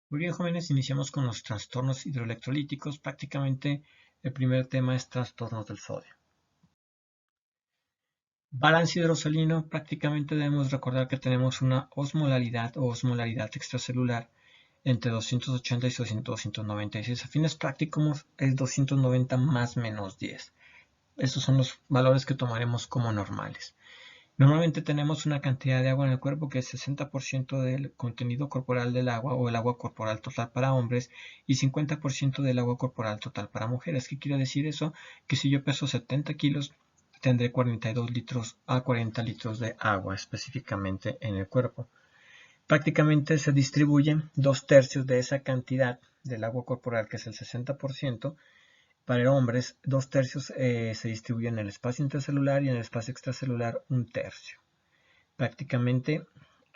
Muy bien, jóvenes, iniciamos con los trastornos hidroelectrolíticos. Prácticamente el primer tema es trastornos del sodio. Balance hidrosalino, prácticamente debemos recordar que tenemos una osmolaridad o osmolaridad extracelular entre 280 y 296. A fines prácticos es 290 más menos 10. Estos son los valores que tomaremos como normales. Normalmente tenemos una cantidad de agua en el cuerpo que es 60% del contenido corporal del agua o el agua corporal total para hombres y 50% del agua corporal total para mujeres. ¿Qué quiere decir eso? Que si yo peso 70 kilos, tendré 42 litros a 40 litros de agua específicamente en el cuerpo. Prácticamente se distribuyen 2/3 de esa cantidad del agua corporal, que es el 60%, para hombres, 2/3 se distribuyen en el espacio intracelular y en el espacio extracelular 1/3. Prácticamente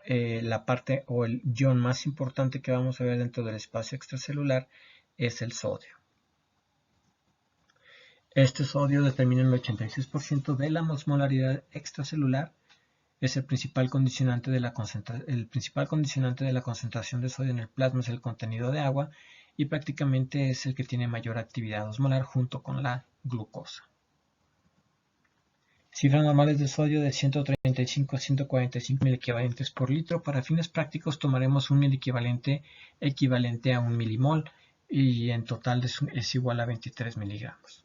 la parte o el ion más importante que vamos a ver dentro del espacio extracelular es el sodio. Este sodio determina el 86% de la osmolaridad extracelular. Es el principal condicionante de la concentración de sodio en el plasma, es el contenido de agua, y prácticamente es el que tiene mayor actividad osmolar junto con la glucosa. Cifras normales de sodio de 135 a 145 miliequivalentes por litro. Para fines prácticos tomaremos un miliequivalente equivalente a 1 milimol y en total es igual a 23 miligramos.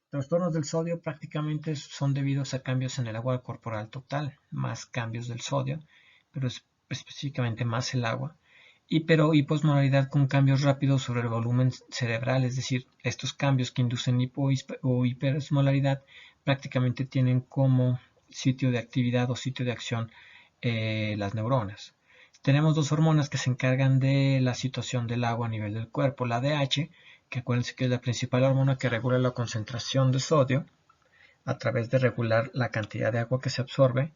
Trastornos del sodio prácticamente son debidos a cambios en el agua corporal total, más cambios del sodio, pero específicamente más el agua, pero hiposmolaridad con cambios rápidos sobre el volumen cerebral, es decir, estos cambios que inducen hipo o hiperosmolaridad prácticamente tienen como sitio de actividad o sitio de acción las neuronas. Tenemos dos hormonas que se encargan de la situación del agua a nivel del cuerpo, la ADH, que acuérdense que es la principal hormona que regula la concentración de sodio a través de regular la cantidad de agua que se absorbe,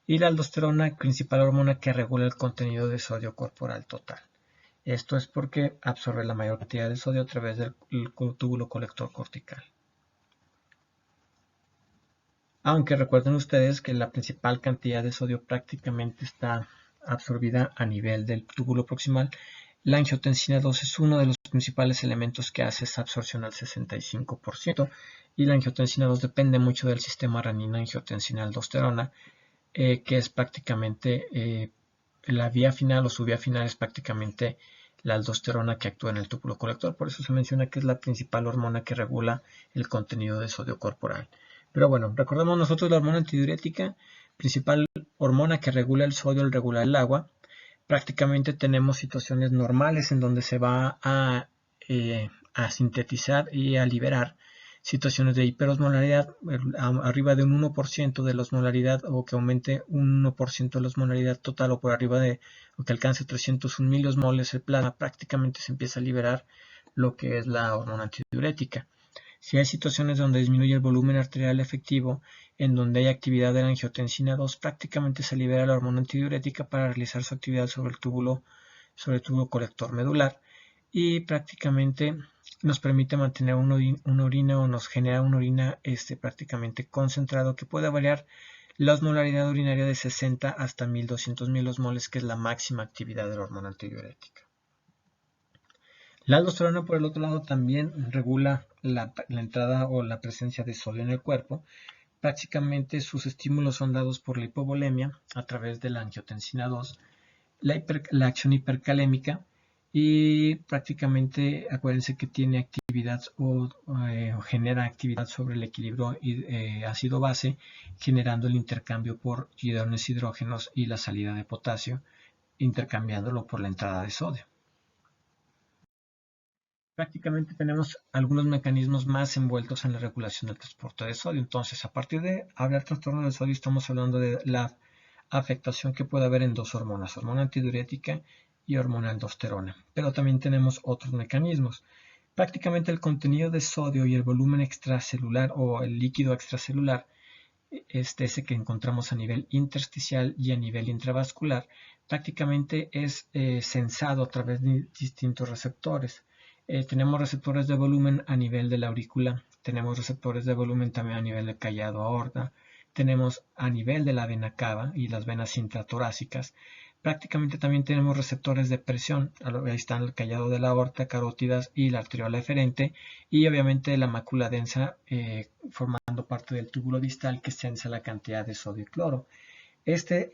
y la aldosterona, principal hormona que regula el contenido de sodio corporal total. Esto es porque absorbe la mayor cantidad de sodio a través del túbulo colector cortical. Aunque recuerden ustedes que la principal cantidad de sodio prácticamente está absorbida a nivel del túbulo proximal, la angiotensina 2 es uno de los principales elementos que hace esa absorción al 65%, y la angiotensina 2 depende mucho del sistema renina-angiotensina-aldosterona, que es prácticamente la vía final o su vía final es prácticamente la aldosterona que actúa en el túbulo colector. Por eso se menciona que es la principal hormona que regula el contenido de sodio corporal. Pero bueno, recordemos nosotros la hormona antidiurética, principal hormona que regula el sodio al regular el agua. Prácticamente tenemos situaciones normales en donde se va a sintetizar y a liberar situaciones de hiperosmolaridad, arriba de un 1% de la osmolaridad, o que aumente un 1% de la osmolaridad total, o por arriba de, o que alcance 301 miliosmoles el plasma, prácticamente se empieza a liberar lo que es la hormona antidiurética. Si hay situaciones donde disminuye el volumen arterial efectivo, en donde hay actividad de la angiotensina 2, prácticamente se libera la hormona antidiurética para realizar su actividad sobre el túbulo colector medular, y prácticamente nos permite mantener una orina o nos genera una orina prácticamente concentrado, que puede variar la osmolaridad urinaria de 60 hasta 1200 milosmoles, que es la máxima actividad de la hormona antidiurética. La aldosterona, por el otro lado, también regula la entrada o la presencia de sodio en el cuerpo. Prácticamente sus estímulos son dados por la hipovolemia a través de la angiotensina 2, la acción hipercalémica, y prácticamente acuérdense que tiene actividad o genera actividad sobre el equilibrio ácido-base, generando el intercambio por iones hidrógenos y la salida de potasio, intercambiándolo por la entrada de sodio. Prácticamente tenemos algunos mecanismos más envueltos en la regulación del transporte de sodio. Entonces, a partir de hablar de trastorno del sodio, estamos hablando de la afectación que puede haber en dos hormonas, hormona antidiurética y hormona aldosterona. Pero también tenemos otros mecanismos. Prácticamente el contenido de sodio y el volumen extracelular o el líquido extracelular, ese que encontramos a nivel intersticial y a nivel intravascular, prácticamente es sensado a través de distintos receptores. Tenemos receptores de volumen a nivel de la aurícula, tenemos receptores de volumen también a nivel de callado aorta, tenemos a nivel de la vena cava y las venas intratorácicas. Prácticamente también tenemos receptores de presión, ahí están el callado de la aorta, carótidas y la arteriola eferente, y obviamente la mácula densa formando parte del túbulo distal que sensa la cantidad de sodio y cloro. Este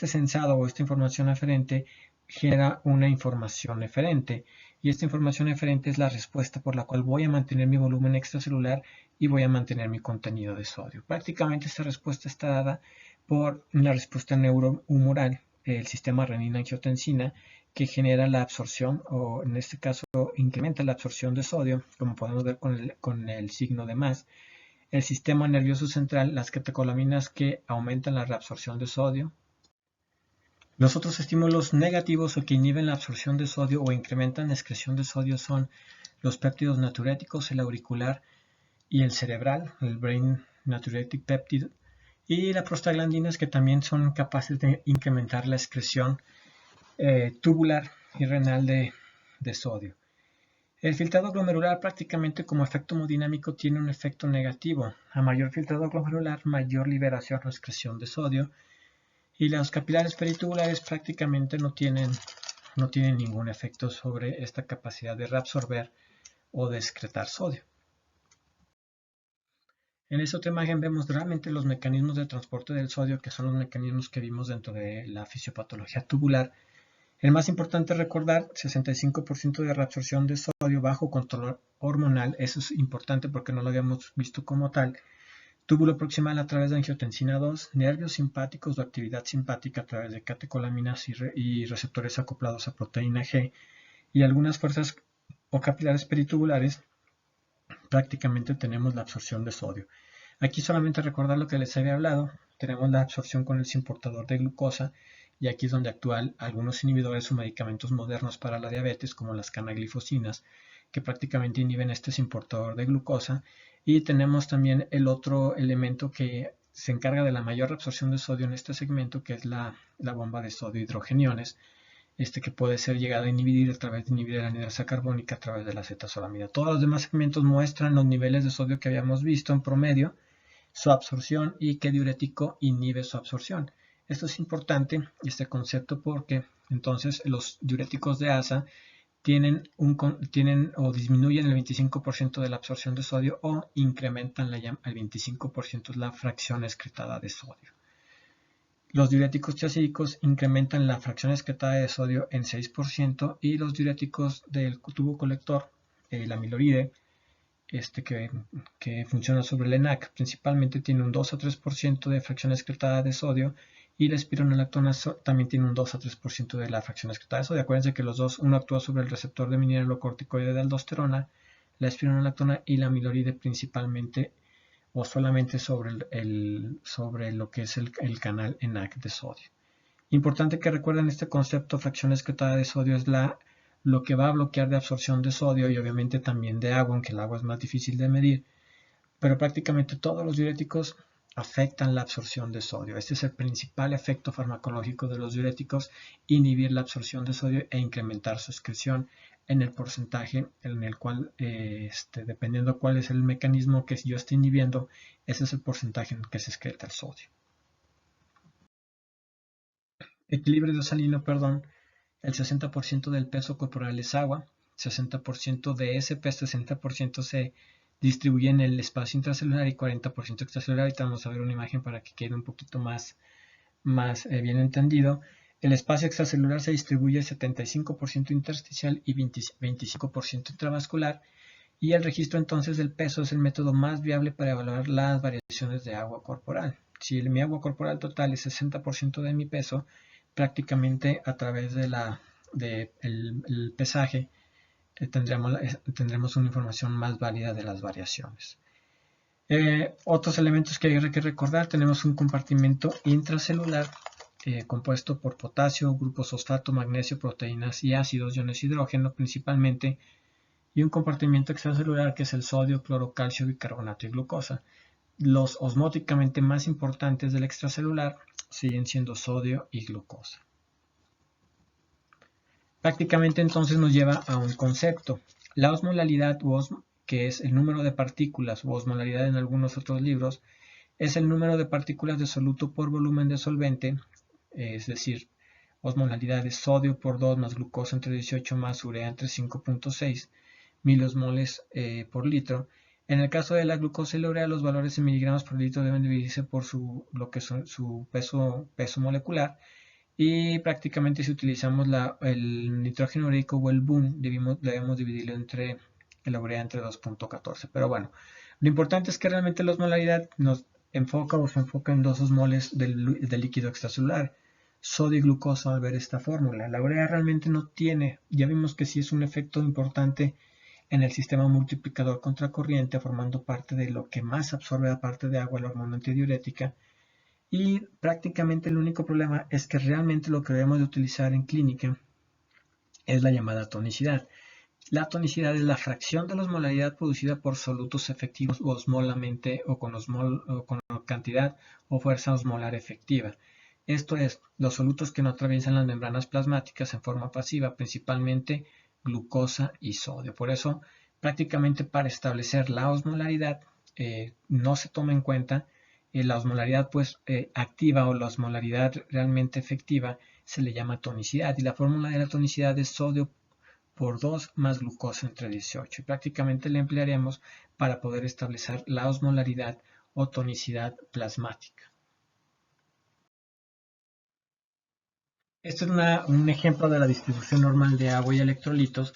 sensado o esta información eferente genera una información eferente, y esta información eferente es la respuesta por la cual voy a mantener mi volumen extracelular y voy a mantener mi contenido de sodio. Prácticamente esta respuesta está dada por una respuesta neurohumoral, el sistema renina-angiotensina, que genera la absorción, o en este caso incrementa la absorción de sodio, como podemos ver con el signo de más. El sistema nervioso central, las catecolaminas que aumentan la reabsorción de sodio. Los otros estímulos negativos o que inhiben la absorción de sodio o incrementan la excreción de sodio son los péptidos natriuréticos, el auricular y el cerebral, el brain natriuretic peptide, y las prostaglandinas, que también son capaces de incrementar la excreción tubular y renal de sodio. El filtrado glomerular, prácticamente como efecto hemodinámico, tiene un efecto negativo. A mayor filtrado glomerular, mayor liberación o excreción de sodio. Y los capilares peritubulares prácticamente no tienen ningún efecto sobre esta capacidad de reabsorber o de excretar sodio. En esta otra imagen vemos realmente los mecanismos de transporte del sodio, que son los mecanismos que vimos dentro de la fisiopatología tubular. El más importante es recordar, 65% de reabsorción de sodio bajo control hormonal. Eso es importante porque no lo habíamos visto como tal. Túbulo proximal a través de angiotensina 2, nervios simpáticos o actividad simpática a través de catecolaminas y receptores acoplados a proteína G, y algunas fuerzas o capilares peritubulares. Prácticamente tenemos la absorción de sodio. Aquí solamente recordar lo que les había hablado. Tenemos la absorción con el simportador de glucosa, y aquí es donde actúan algunos inhibidores o medicamentos modernos para la diabetes, como las canaglifosinas, que prácticamente inhiben este simportador de glucosa. Y tenemos también el otro elemento que se encarga de la mayor absorción de sodio en este segmento, que es la bomba de sodio hidrogeniones, que puede ser llegada a inhibir a través de inhibir la anhidrasa carbónica a través de la acetazolamida. Todos los demás segmentos muestran los niveles de sodio que habíamos visto en promedio, su absorción y qué diurético inhibe su absorción. Esto es importante, este concepto, porque entonces los diuréticos de ASA tienen o disminuyen el 25% de la absorción de sodio o incrementan al 25% la fracción excretada de sodio. Los diuréticos tiazídicos incrementan la fracción excretada de sodio en 6%, y los diuréticos del tubo colector, la amiloride, que funciona sobre el ENaC, principalmente tiene un 2 a 3% de fracción excretada de sodio, y la espironolactona también tiene un 2 a 3% de la fracción excretada de sodio. Acuérdense que los dos, uno actúa sobre el receptor de mineralocorticoide de aldosterona, la espironolactona, y la amiloride principalmente o solamente sobre lo que es el canal ENaC de sodio. Importante que recuerden este concepto: fracción excretada de sodio es lo que va a bloquear de absorción de sodio, y obviamente también de agua, aunque el agua es más difícil de medir, pero prácticamente todos los diuréticos afectan la absorción de sodio. Este es el principal efecto farmacológico de los diuréticos: inhibir la absorción de sodio e incrementar su excreción en el porcentaje en el cual, dependiendo cuál es el mecanismo que yo esté inhibiendo, ese es el porcentaje en el que se excreta el sodio. Equilibrio salino, perdón. El 60% del peso corporal es agua, 60% de ese peso, 60% se distribuye en el espacio intracelular y 40% extracelular. Ahorita vamos a ver una imagen para que quede un poquito más bien entendido. El espacio extracelular se distribuye 75% intersticial y 25% intravascular, y el registro entonces del peso es el método más viable para evaluar las variaciones de agua corporal. Si mi agua corporal total es 60% de mi peso, prácticamente a través del pesaje tendremos una información más válida de las variaciones. Otros elementos que hay que recordar: tenemos un compartimento intracelular compuesto por potasio, grupos fosfato, magnesio, proteínas y ácidos, iones hidrógeno principalmente, y un compartimiento extracelular que es el sodio, cloro, calcio, bicarbonato y glucosa. Los osmóticamente más importantes del extracelular siguen siendo sodio y glucosa. Prácticamente entonces nos lleva a un concepto: la osmolalidad, que es el número de partículas, o osmolaridad en algunos otros libros, es el número de partículas de soluto por volumen de solvente, es decir, osmolaridad de sodio por 2 más glucosa entre 18 más urea entre 5.6 milosmoles por litro. En el caso de la glucosa y la urea, los valores en miligramos por litro deben dividirse por lo que son su peso molecular. Y prácticamente si utilizamos el nitrógeno ureico o el BUN, debemos dividirlo entre la urea entre 2.14. Pero bueno, lo importante es que realmente la osmolaridad nos enfoca o se enfoca en 2 osmoles del líquido extracelular, sodio y glucosa al ver esta fórmula. La urea realmente no tiene, ya vimos que sí es un efecto importante en el sistema multiplicador contracorriente, formando parte de lo que más absorbe aparte de agua, la hormona antidiurética. Y prácticamente el único problema es que realmente lo que debemos de utilizar en clínica es la llamada tonicidad. La tonicidad es la fracción de la osmolaridad producida por solutos efectivos osmolamente o con cantidad o fuerza osmolar efectiva. Esto es, los solutos que no atraviesan las membranas plasmáticas en forma pasiva, principalmente glucosa y sodio. Por eso, prácticamente para establecer la osmolaridad no se toma en cuenta la osmolaridad activa o la osmolaridad realmente efectiva se le llama tonicidad, y la fórmula de la tonicidad es sodio por 2 más glucosa entre 18, y prácticamente la emplearemos para poder establecer la osmolaridad o tonicidad plasmática. Este es un ejemplo de la distribución normal de agua y electrolitos,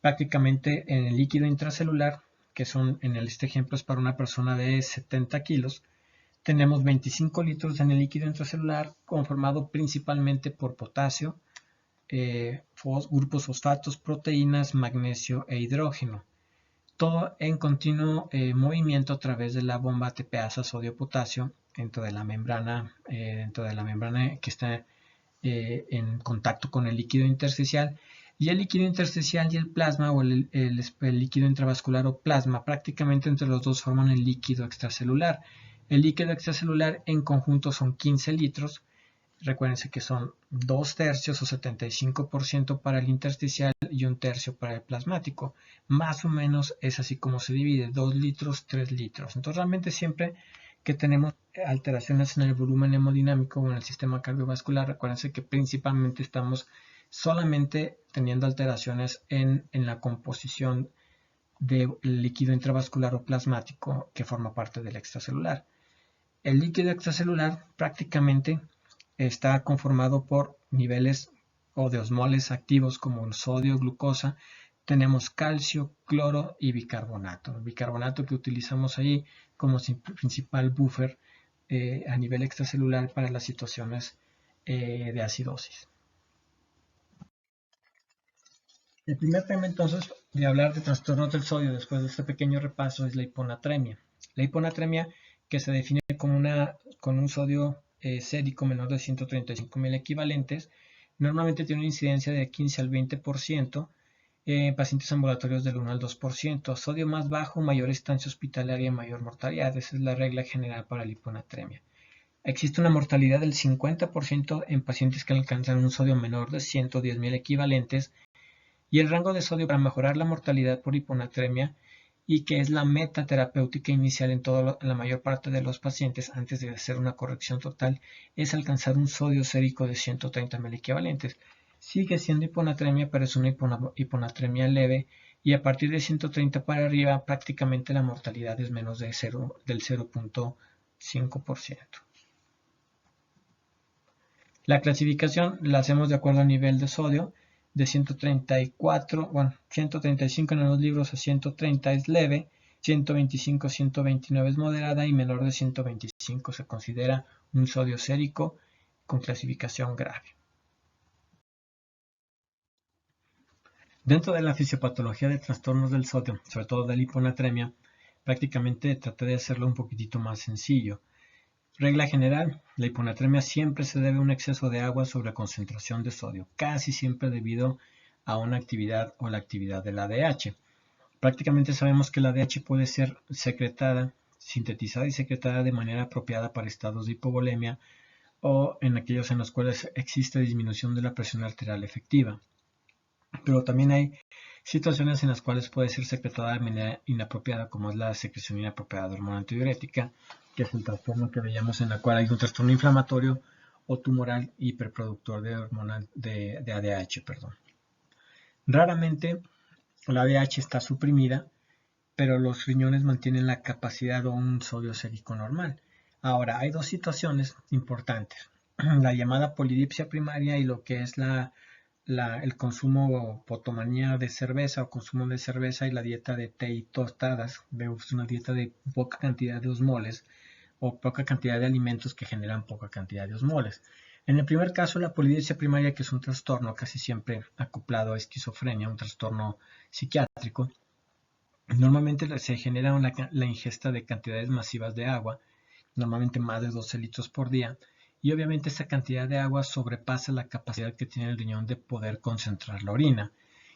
prácticamente en el líquido intracelular, que son, este ejemplo es para una persona de 70 kilos, tenemos 25 litros en el líquido intracelular, conformado principalmente por potasio, grupos fosfatos, proteínas, magnesio e hidrógeno. Todo en continuo movimiento a través de la bomba ATPasa sodio-potasio dentro de la membrana que está en contacto con el líquido intersticial. Y el líquido intersticial y el plasma o el líquido intravascular o plasma, prácticamente entre los dos forman el líquido extracelular. El líquido extracelular en conjunto son 15 litros. Recuérdense que son 2 tercios o 75% para el intersticial y 1 tercio para el plasmático. Más o menos es así como se divide, 2 litros, 3 litros. Entonces realmente siempre que tenemos alteraciones en el volumen hemodinámico o en el sistema cardiovascular, recuérdense que principalmente estamos solamente teniendo alteraciones en la composición del líquido intravascular o plasmático que forma parte del extracelular. El líquido extracelular prácticamente está conformado por niveles o de osmoles activos como el sodio, glucosa. Tenemos calcio, cloro y bicarbonato. El bicarbonato que utilizamos ahí como principal buffer a nivel extracelular para las situaciones de acidosis. El primer tema entonces de hablar de trastornos del sodio después de este pequeño repaso es la hiponatremia. La hiponatremia, que se define como con un sodio sérico menor de 135.000 equivalentes, normalmente tiene una incidencia de 15 al 20%, en pacientes ambulatorios del 1 al 2%. Sodio más bajo, mayor estancia hospitalaria y mayor mortalidad. Esa es la regla general para la hiponatremia. Existe una mortalidad del 50% en pacientes que alcanzan un sodio menor de 110.000 equivalentes, y el rango de sodio para mejorar la mortalidad por hiponatremia, y que es la meta terapéutica inicial en la mayor parte de los pacientes antes de hacer una corrección total, es alcanzar un sodio sérico de 130.000 equivalentes. Sigue siendo hiponatremia, pero es una hiponatremia leve, y a partir de 130 para arriba prácticamente la mortalidad es menos del 0.5%. La clasificación la hacemos de acuerdo al nivel de sodio. De 135 en los libros a 130 es leve, 125 a 129 es moderada, y menor de 125 se considera un sodio sérico con clasificación grave. Dentro de la fisiopatología de trastornos del sodio, sobre todo de la hiponatremia, prácticamente traté de hacerlo un poquitito más sencillo. Regla general, la hiponatremia siempre se debe a un exceso de agua sobre concentración de sodio, casi siempre debido a una actividad o la actividad del ADH. Prácticamente sabemos que el ADH puede ser sintetizada y secretada de manera apropiada para estados de hipovolemia o en aquellos en los cuales existe disminución de la presión arterial efectiva. Pero también hay situaciones en las cuales puede ser secretada de manera inapropiada, como es la secreción inapropiada de hormona antidiurética, que es el trastorno que veíamos en la cual hay un trastorno inflamatorio o tumoral hiperproductor de hormona de ADH, perdón. Raramente la ADH está suprimida, pero los riñones mantienen la capacidad o un sodio sérico normal. Ahora, hay dos situaciones importantes. La llamada polidipsia primaria y lo que es el consumo o potomanía de cerveza o consumo de cerveza y la dieta de té y tostadas. Vemos una dieta de poca cantidad de osmoles o poca cantidad de alimentos que generan poca cantidad de osmoles. En el primer caso, la polidipsia primaria, que es un trastorno casi siempre acoplado a esquizofrenia, un trastorno psiquiátrico, normalmente se genera la ingesta de cantidades masivas de agua, normalmente más de 12 litros por día, y obviamente esa cantidad de agua sobrepasa la capacidad que tiene el riñón de poder concentrar la orina.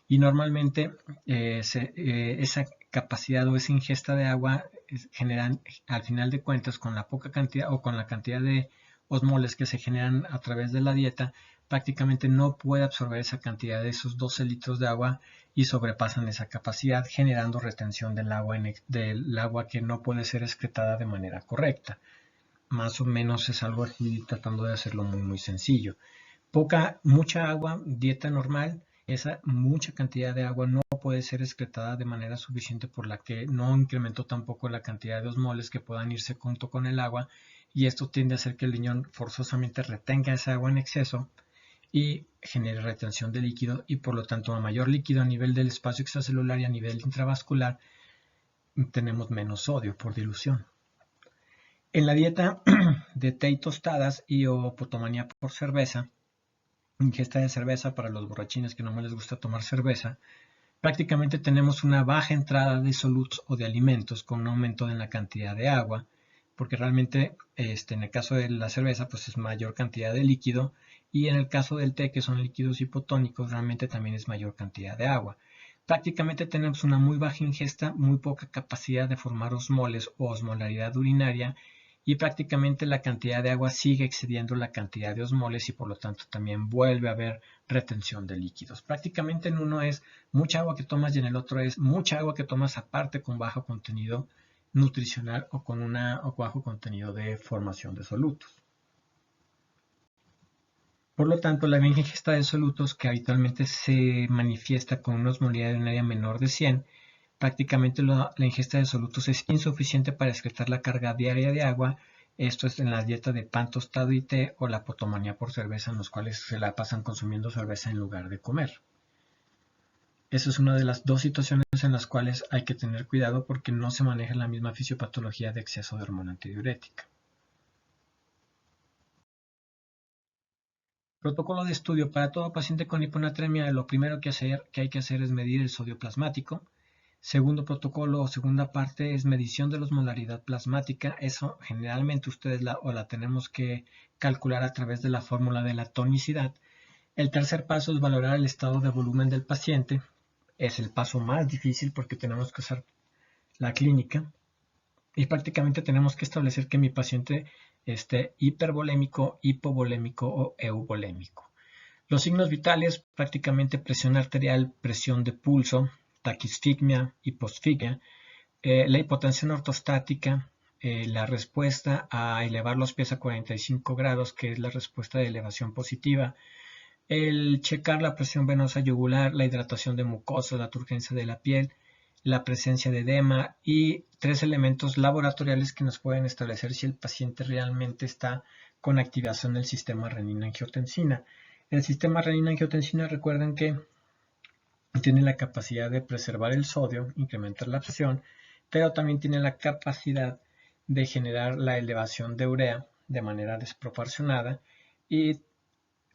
Y normalmente esa capacidad o esa ingesta de agua generan, al final de cuentas, con la poca cantidad o con la cantidad de osmoles que se generan a través de la dieta, prácticamente no puede absorber esa cantidad de esos 12 litros de agua y sobrepasan esa capacidad, generando retención del agua que no puede ser excretada de manera correcta. Más o menos es algo así, tratando de hacerlo muy sencillo. Mucha agua, dieta normal, esa mucha cantidad de agua no puede ser excretada de manera suficiente, por la que no incrementó tampoco la cantidad de osmoles que puedan irse junto con el agua, y esto tiende a hacer que el riñón forzosamente retenga esa agua en exceso y genere retención de líquido, y por lo tanto a mayor líquido a nivel del espacio extracelular y a nivel intravascular tenemos menos sodio por dilución. En la dieta de té y tostadas y o potomanía por cerveza, ingesta de cerveza para los borrachines que no me les gusta tomar cerveza, prácticamente tenemos una baja entrada de solutos o de alimentos con un aumento en la cantidad de agua, porque realmente en el caso de la cerveza pues es mayor cantidad de líquido, y en el caso del té, que son líquidos hipotónicos, realmente también es mayor cantidad de agua. Prácticamente tenemos una muy baja ingesta, muy poca capacidad de formar osmoles o osmolaridad urinaria, y prácticamente la cantidad de agua sigue excediendo la cantidad de osmoles, y por lo tanto también vuelve a haber retención de líquidos. Prácticamente en uno es mucha agua que tomas y en el otro es mucha agua que tomas aparte con bajo contenido nutricional o con bajo contenido de formación de solutos. Por lo tanto, la ingesta de solutos, que habitualmente se manifiesta con una osmolaridad urinaria menor de 100, prácticamente la ingesta de solutos es insuficiente para excretar la carga diaria de agua. Esto es en la dieta de pan tostado y té o la potomanía por cerveza, en los cuales se la pasan consumiendo cerveza en lugar de comer. Esa es una de las dos situaciones en las cuales hay que tener cuidado, porque no se maneja la misma fisiopatología de exceso de hormona antidiurética. Protocolo de estudio. Para todo paciente con hiponatremia, lo primero que hay que hacer es medir el sodio plasmático. Segundo protocolo o segunda parte es medición de la osmolaridad plasmática. Eso generalmente ustedes la tenemos que calcular a través de la fórmula de la tonicidad. El tercer paso es valorar el estado de volumen del paciente. Es el paso más difícil porque tenemos que usar la clínica y prácticamente tenemos que establecer que mi paciente esté hipervolémico, hipovolémico o euvolémico. Los signos vitales, prácticamente presión arterial, presión de pulso, taquisfigmia, hiposfigmia, la hipotensión ortostática, la respuesta a elevar los pies a 45 grados, que es la respuesta de elevación positiva, el checar la presión venosa yugular, la hidratación de mucosas, la turgencia de la piel, la presencia de edema, y 3 elementos laboratoriales que nos pueden establecer si el paciente realmente está con activación del sistema renina-angiotensina. El sistema renina-angiotensina, recuerden que tiene la capacidad de preservar el sodio, incrementar la presión, pero también tiene la capacidad de generar la elevación de urea de manera desproporcionada, y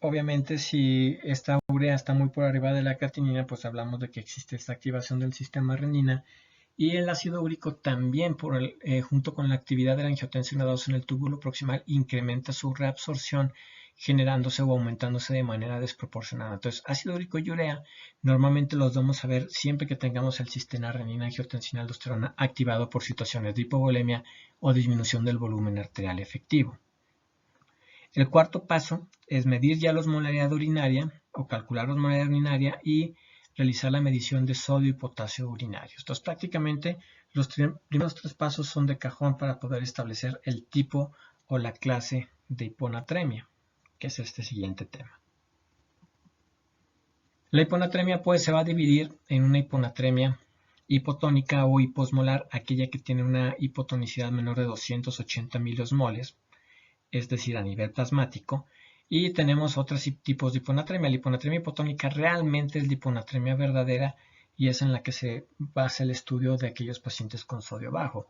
obviamente si esta urea está muy por arriba de la creatinina, pues hablamos de que existe esta activación del sistema renina. Y el ácido úrico también, junto con la actividad de la angiotensina 2 en el túbulo proximal, incrementa su reabsorción, generándose o aumentándose de manera desproporcionada. Entonces, ácido úrico y urea normalmente los vamos a ver siempre que tengamos el sistema renina-angiotensina-aldosterona activado por situaciones de hipovolemia o disminución del volumen arterial efectivo. El cuarto paso es medir ya la osmolaridad urinaria o calcular la osmolaridad urinaria y realizar la medición de sodio y potasio urinarios. Entonces, prácticamente los primeros 3 pasos son de cajón para poder establecer el tipo o la clase de hiponatremia. que es este siguiente tema. La hiponatremia pues se va a dividir en una hiponatremia hipotónica o hiposmolar, aquella que tiene una hipotonicidad menor de 280 miliosmoles, es decir, a nivel plasmático. Y tenemos otros tipos de hiponatremia. La hiponatremia hipotónica realmente es la hiponatremia verdadera y es en la que se basa el estudio de aquellos pacientes con sodio bajo.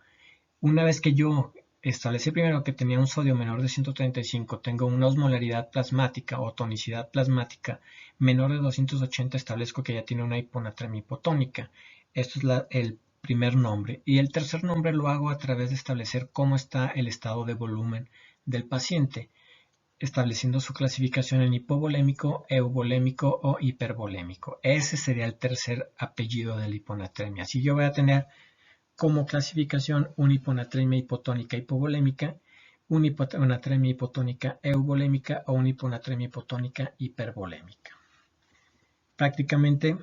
Una vez que yo establecí primero que tenía un sodio menor de 135, tengo una osmolaridad plasmática o tonicidad plasmática menor de 280, establezco que ya tiene una hiponatremia hipotónica. Esto es el primer nombre. Y el tercer nombre lo hago a través de establecer cómo está el estado de volumen del paciente, estableciendo su clasificación en hipovolémico, euvolémico o hipervolémico. Ese sería el tercer apellido de la hiponatremia. Si yo voy a tener como clasificación una hiponatremia hipotónica hipovolémica, una hiponatremia hipotónica euvolémica o una hiponatremia hipotónica hipervolémica. Prácticamente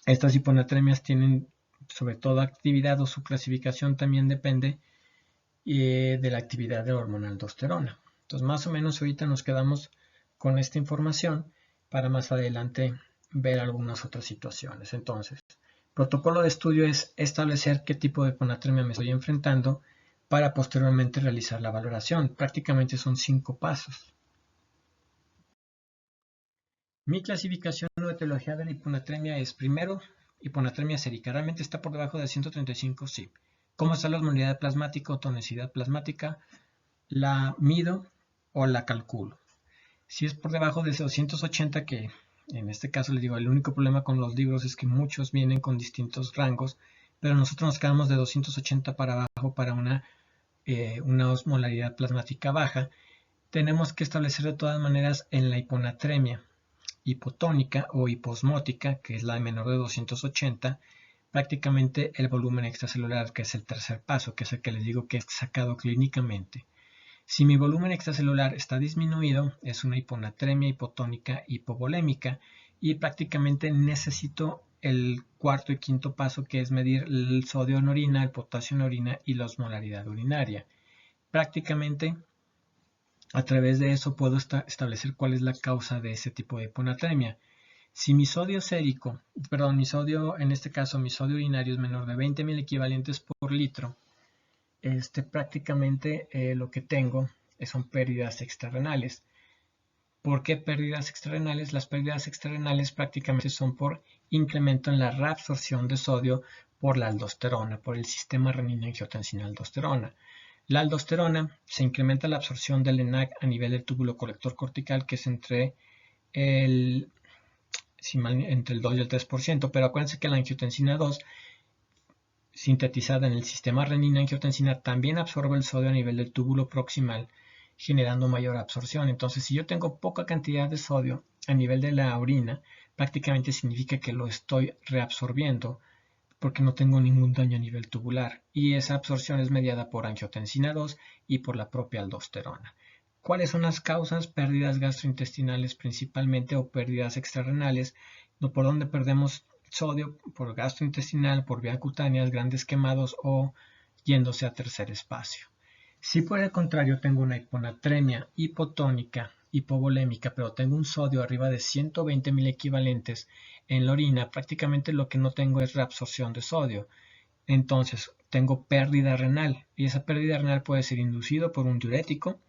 estas hiponatremias tienen sobre todo actividad, o su clasificación también depende de la actividad de la hormona aldosterona. Entonces más o menos ahorita nos quedamos con esta información para más adelante ver algunas otras situaciones. Entonces, protocolo de estudio es establecer qué tipo de hiponatremia me estoy enfrentando para posteriormente realizar la valoración. Prácticamente son 5 pasos. Mi clasificación o etiología de la hiponatremia es: primero, hiponatremia sérica. ¿Realmente está por debajo de 135? Sí. ¿Cómo está la osmolaridad plasmática o tonicidad plasmática? La mido o la calculo. Si es por debajo de 280, que en este caso les digo, el único problema con los libros es que muchos vienen con distintos rangos, pero nosotros nos quedamos de 280 para abajo para una osmolaridad plasmática baja. Tenemos que establecer de todas maneras en la hiponatremia hipotónica o hiposmótica, que es la menor de 280, prácticamente el volumen extracelular, que es el tercer paso, que es el que les digo que es sacado clínicamente. Si mi volumen extracelular está disminuido, es una hiponatremia hipotónica hipovolémica y prácticamente necesito el cuarto y quinto paso, que es medir el sodio en orina, el potasio en orina y la osmolaridad urinaria. Prácticamente a través de eso puedo establecer cuál es la causa de ese tipo de hiponatremia. Si mi sodio sérico, mi sodio, en este caso mi sodio urinario es menor de 20.000 equivalentes por litro, prácticamente lo que tengo son pérdidas extrarrenales. ¿Por qué pérdidas extrarrenales? Las pérdidas extrarrenales prácticamente son por incremento en la reabsorción de sodio por la aldosterona, por el sistema renina-angiotensina-aldosterona. La aldosterona se incrementa la absorción del ENaC a nivel del túbulo colector cortical, que es entre el 2 y el 3%, pero acuérdense que la angiotensina 2 sintetizada en el sistema renina-angiotensina también absorbe el sodio a nivel del túbulo proximal, generando mayor absorción. Entonces, si yo tengo poca cantidad de sodio a nivel de la orina, prácticamente significa que lo estoy reabsorbiendo porque no tengo ningún daño a nivel tubular, y esa absorción es mediada por angiotensina 2 y por la propia aldosterona. ¿Cuáles son las causas? Pérdidas gastrointestinales principalmente o pérdidas extrarrenales, por donde perdemos sodio por gastrointestinal, por vía cutánea, grandes quemados o yéndose a tercer espacio. Si por el contrario tengo una hiponatremia hipotónica, hipovolémica, pero tengo un sodio arriba de 120.000 equivalentes en la orina, prácticamente lo que no tengo es reabsorción de sodio. Entonces tengo pérdida renal, y esa pérdida renal puede ser inducido por un diurético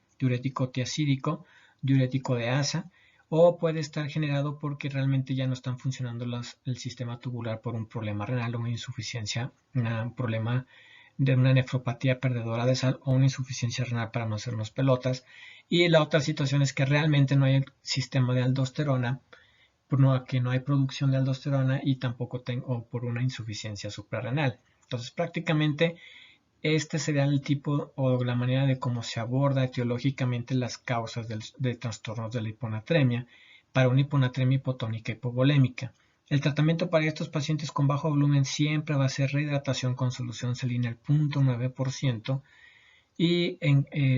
tiacídico, diurético de asa, o puede estar generado porque realmente ya no están funcionando el sistema tubular por un problema renal o una insuficiencia, un problema de una nefropatía perdedora de sal o una insuficiencia renal, para no hacernos pelotas. Y la otra situación es que realmente no hay el sistema de aldosterona, que no hay producción de aldosterona, y tampoco tengo por una insuficiencia suprarrenal. Entonces prácticamente este sería el tipo o la manera de cómo se aborda etiológicamente las causas de trastornos de la hiponatremia para una hiponatremia hipotónica hipovolémica. El tratamiento para estos pacientes con bajo volumen siempre va a ser rehidratación con solución salina al 0.9% y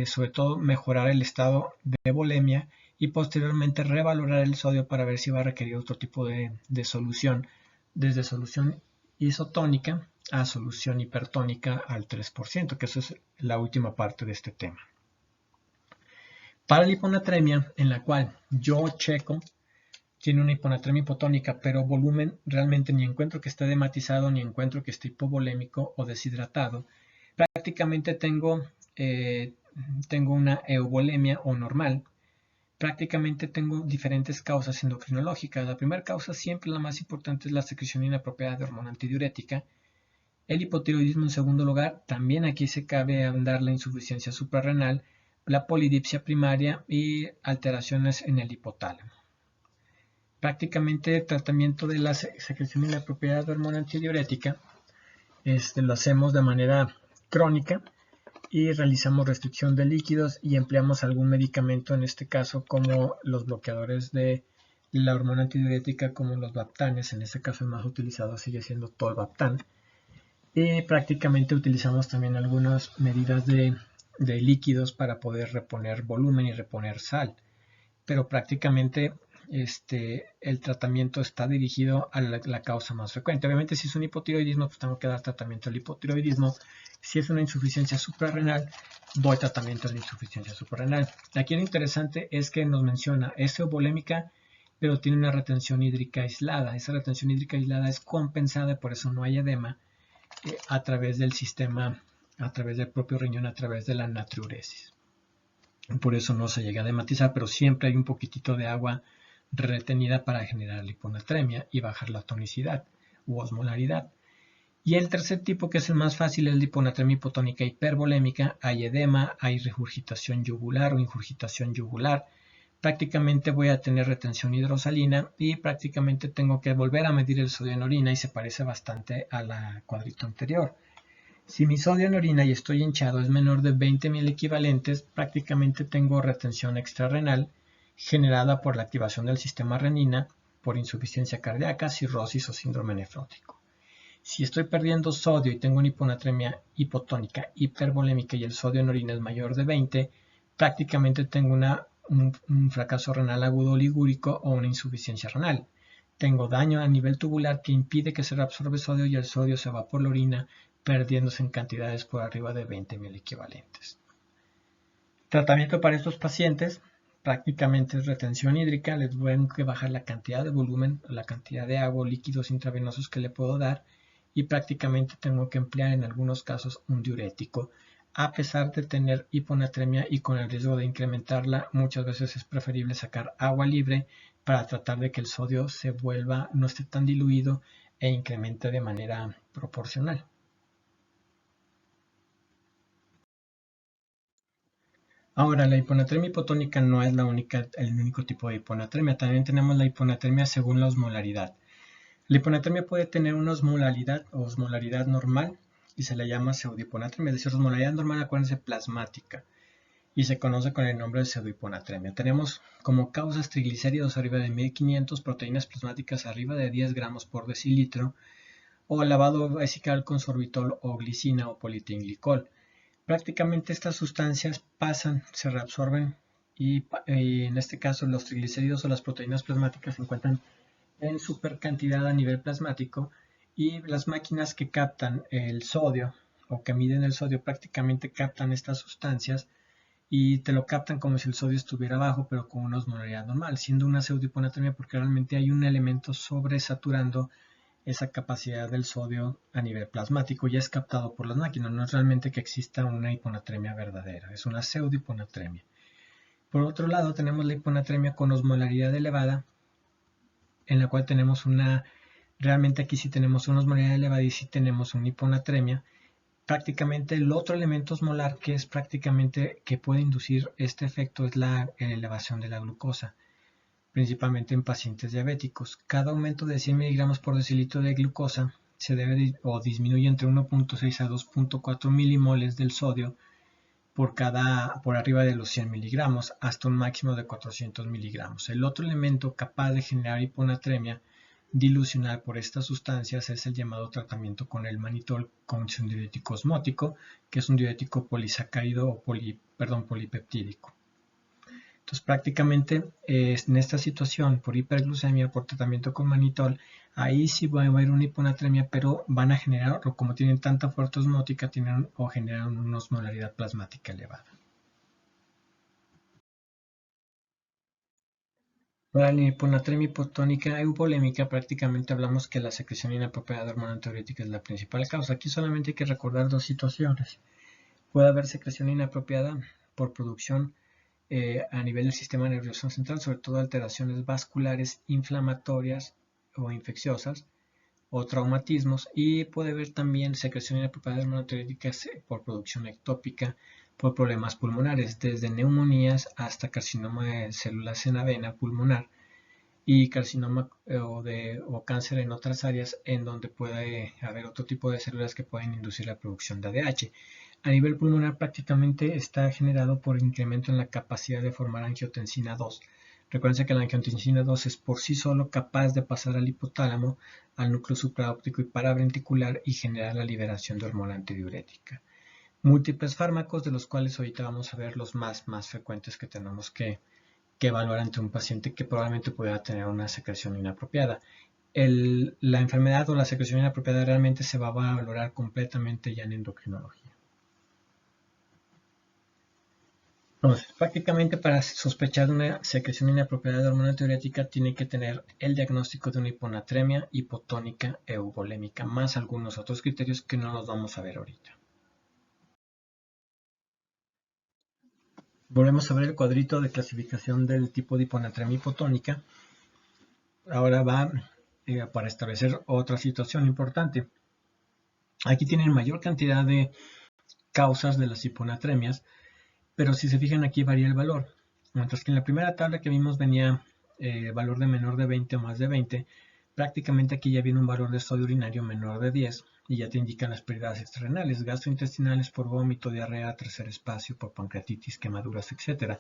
sobre todo mejorar el estado de volemia, y posteriormente revalorar el sodio para ver si va a requerir otro tipo de solución, desde solución isotónica a solución hipertónica al 3%, que eso es la última parte de este tema. Para la hiponatremia, en la cual yo checo, tiene una hiponatremia hipotónica, pero volumen realmente ni encuentro que esté dematizado, ni encuentro que esté hipovolémico o deshidratado. Prácticamente tengo una euvolemia o normal. Prácticamente tengo diferentes causas endocrinológicas. La primera causa, siempre la más importante, es la secreción inapropiada de hormona antidiurética. El hipotiroidismo en segundo lugar, también aquí se cabe andar la insuficiencia suprarrenal, la polidipsia primaria y alteraciones en el hipotálamo. Prácticamente el tratamiento de la secreción inapropiada de hormona antidiurética lo hacemos de manera crónica y realizamos restricción de líquidos y empleamos algún medicamento, en este caso como los bloqueadores de la hormona antidiurética, como los baptanes. En este caso el más utilizado sigue siendo tolvaptan. Y prácticamente utilizamos también algunas medidas de líquidos para poder reponer volumen y reponer sal. Pero prácticamente el tratamiento está dirigido a la causa más frecuente. Obviamente, si es un hipotiroidismo, pues tengo que dar tratamiento al hipotiroidismo. Si es una insuficiencia suprarrenal, doy tratamiento a la insuficiencia suprarrenal. Aquí lo interesante es que nos menciona, es euvolémica, pero tiene una retención hídrica aislada. Esa retención hídrica aislada es compensada, por eso no hay edema, a través del sistema, a través del propio riñón, a través de la natriuresis. Por eso no se llega a dematizar, pero siempre hay un poquitito de agua retenida para generar la hiponatremia y bajar la tonicidad u osmolaridad. Y el tercer tipo, que es el más fácil, es la hiponatremia hipotónica hipervolémica. Hay edema, hay regurgitación yugular o ingurgitación yugular. Prácticamente voy a tener retención hidrosalina y prácticamente tengo que volver a medir el sodio en orina, y se parece bastante a la cuadrito anterior. Si mi sodio en orina y estoy hinchado es menor de 20.000 equivalentes, prácticamente tengo retención extrarrenal generada por la activación del sistema renina, por insuficiencia cardíaca, cirrosis o síndrome nefrótico. Si estoy perdiendo sodio y tengo una hiponatremia hipotónica hipervolémica y el sodio en orina es mayor de 20, prácticamente tengo un fracaso renal agudo oligúrico o una insuficiencia renal. Tengo daño a nivel tubular que impide que se reabsorbe sodio y el sodio se va por la orina, perdiéndose en cantidades por arriba de 20.000 equivalentes. Tratamiento para estos pacientes prácticamente es retención hídrica. Les voy a bajar la cantidad de volumen, la cantidad de agua o líquidos intravenosos que le puedo dar, y prácticamente tengo que emplear en algunos casos un diurético. A pesar de tener hiponatremia y con el riesgo de incrementarla, muchas veces es preferible sacar agua libre para tratar de que el sodio no esté tan diluido e incremente de manera proporcional. Ahora, la hiponatremia hipotónica no es el único tipo de hiponatremia. También tenemos la hiponatremia según la osmolaridad. La hiponatremia puede tener una osmolaridad o osmolaridad normal y se le llama pseudohiponatremia. Es decir, osmolaridad normal, acuérdense, plasmática, y se conoce con el nombre de pseudohiponatremia. Tenemos como causas triglicéridos arriba de 1500, proteínas plasmáticas arriba de 10 gramos por decilitro, o lavado vesical con sorbitol o glicina o politinglicol. Prácticamente estas sustancias pasan, se reabsorben y en este caso los triglicéridos o las proteínas plasmáticas se encuentran en supercantidad a nivel plasmático, y las máquinas que captan el sodio o que miden el sodio prácticamente captan estas sustancias y te lo captan como si el sodio estuviera bajo, pero con una osmolaridad normal, siendo una pseudohiponatremia porque realmente hay un elemento sobresaturando esa capacidad del sodio a nivel plasmático, ya es captado por las máquinas. No es realmente que exista una hiponatremia verdadera, es una pseudohiponatremia. Por otro lado, tenemos la hiponatremia con osmolaridad elevada, en la cual tenemos realmente aquí sí tenemos una osmolaridad elevada y sí tenemos una hiponatremia. Prácticamente el otro elemento osmolar que es prácticamente que puede inducir este efecto es la elevación de la glucosa, principalmente en pacientes diabéticos. Cada aumento de 100 miligramos por decilitro de glucosa se debe o disminuye entre 1.6 a 2.4 milimoles del sodio por arriba de los 100 miligramos hasta un máximo de 400 miligramos. El otro elemento capaz de generar hiponatremia dilucional por estas sustancias es el llamado tratamiento con el manitol, con un diurético osmótico, que es un diurético polisacárido o polipeptídico. Entonces prácticamente en esta situación por hiperglucemia, por tratamiento con manitol, ahí sí va a haber una hiponatremia, pero van a generar, o como tienen tanta fuerte osmótica, generan una osmolaridad plasmática elevada. Para la hiponatremia hipotónica eubolémica prácticamente hablamos que la secreción inapropiada de hormona antidiurética es la principal causa. Aquí solamente hay que recordar dos situaciones. Puede haber secreción inapropiada por producción a nivel del sistema nervioso central, sobre todo alteraciones vasculares inflamatorias o infecciosas o traumatismos, y puede haber también secreción inapropiada de hormona antidiurética por producción ectópica por problemas pulmonares, desde neumonías hasta carcinoma de células en avena pulmonar y carcinoma o cáncer en otras áreas en donde puede haber otro tipo de células que pueden inducir la producción de ADH. A nivel pulmonar prácticamente está generado por incremento en la capacidad de formar angiotensina 2. Recuerden que la angiotensina 2 es por sí solo capaz de pasar al hipotálamo, al núcleo supraóptico y paraventricular y generar la liberación de hormona antidiurética. Múltiples fármacos, de los cuales ahorita vamos a ver los más frecuentes que tenemos que evaluar ante un paciente que probablemente pueda tener una secreción inapropiada. La enfermedad o la secreción inapropiada realmente se va a valorar completamente ya en endocrinología. Entonces, prácticamente para sospechar de una secreción inapropiada de hormona antidiurética tiene que tener el diagnóstico de una hiponatremia hipotónica eubolémica, más algunos otros criterios que no los vamos a ver ahorita. Volvemos a ver el cuadrito de clasificación del tipo de hiponatremia hipotónica. Ahora va para establecer otra situación importante. Aquí tienen mayor cantidad de causas de las hiponatremias, pero si se fijan aquí varía el valor. Mientras que en la primera tabla que vimos venía valor de menor de 20 o más de 20, prácticamente aquí ya viene un valor de sodio urinario menor de 10 y ya te indican las pérdidas extrarrenales, gastrointestinales por vómito, diarrea, tercer espacio, por pancreatitis, quemaduras, etc.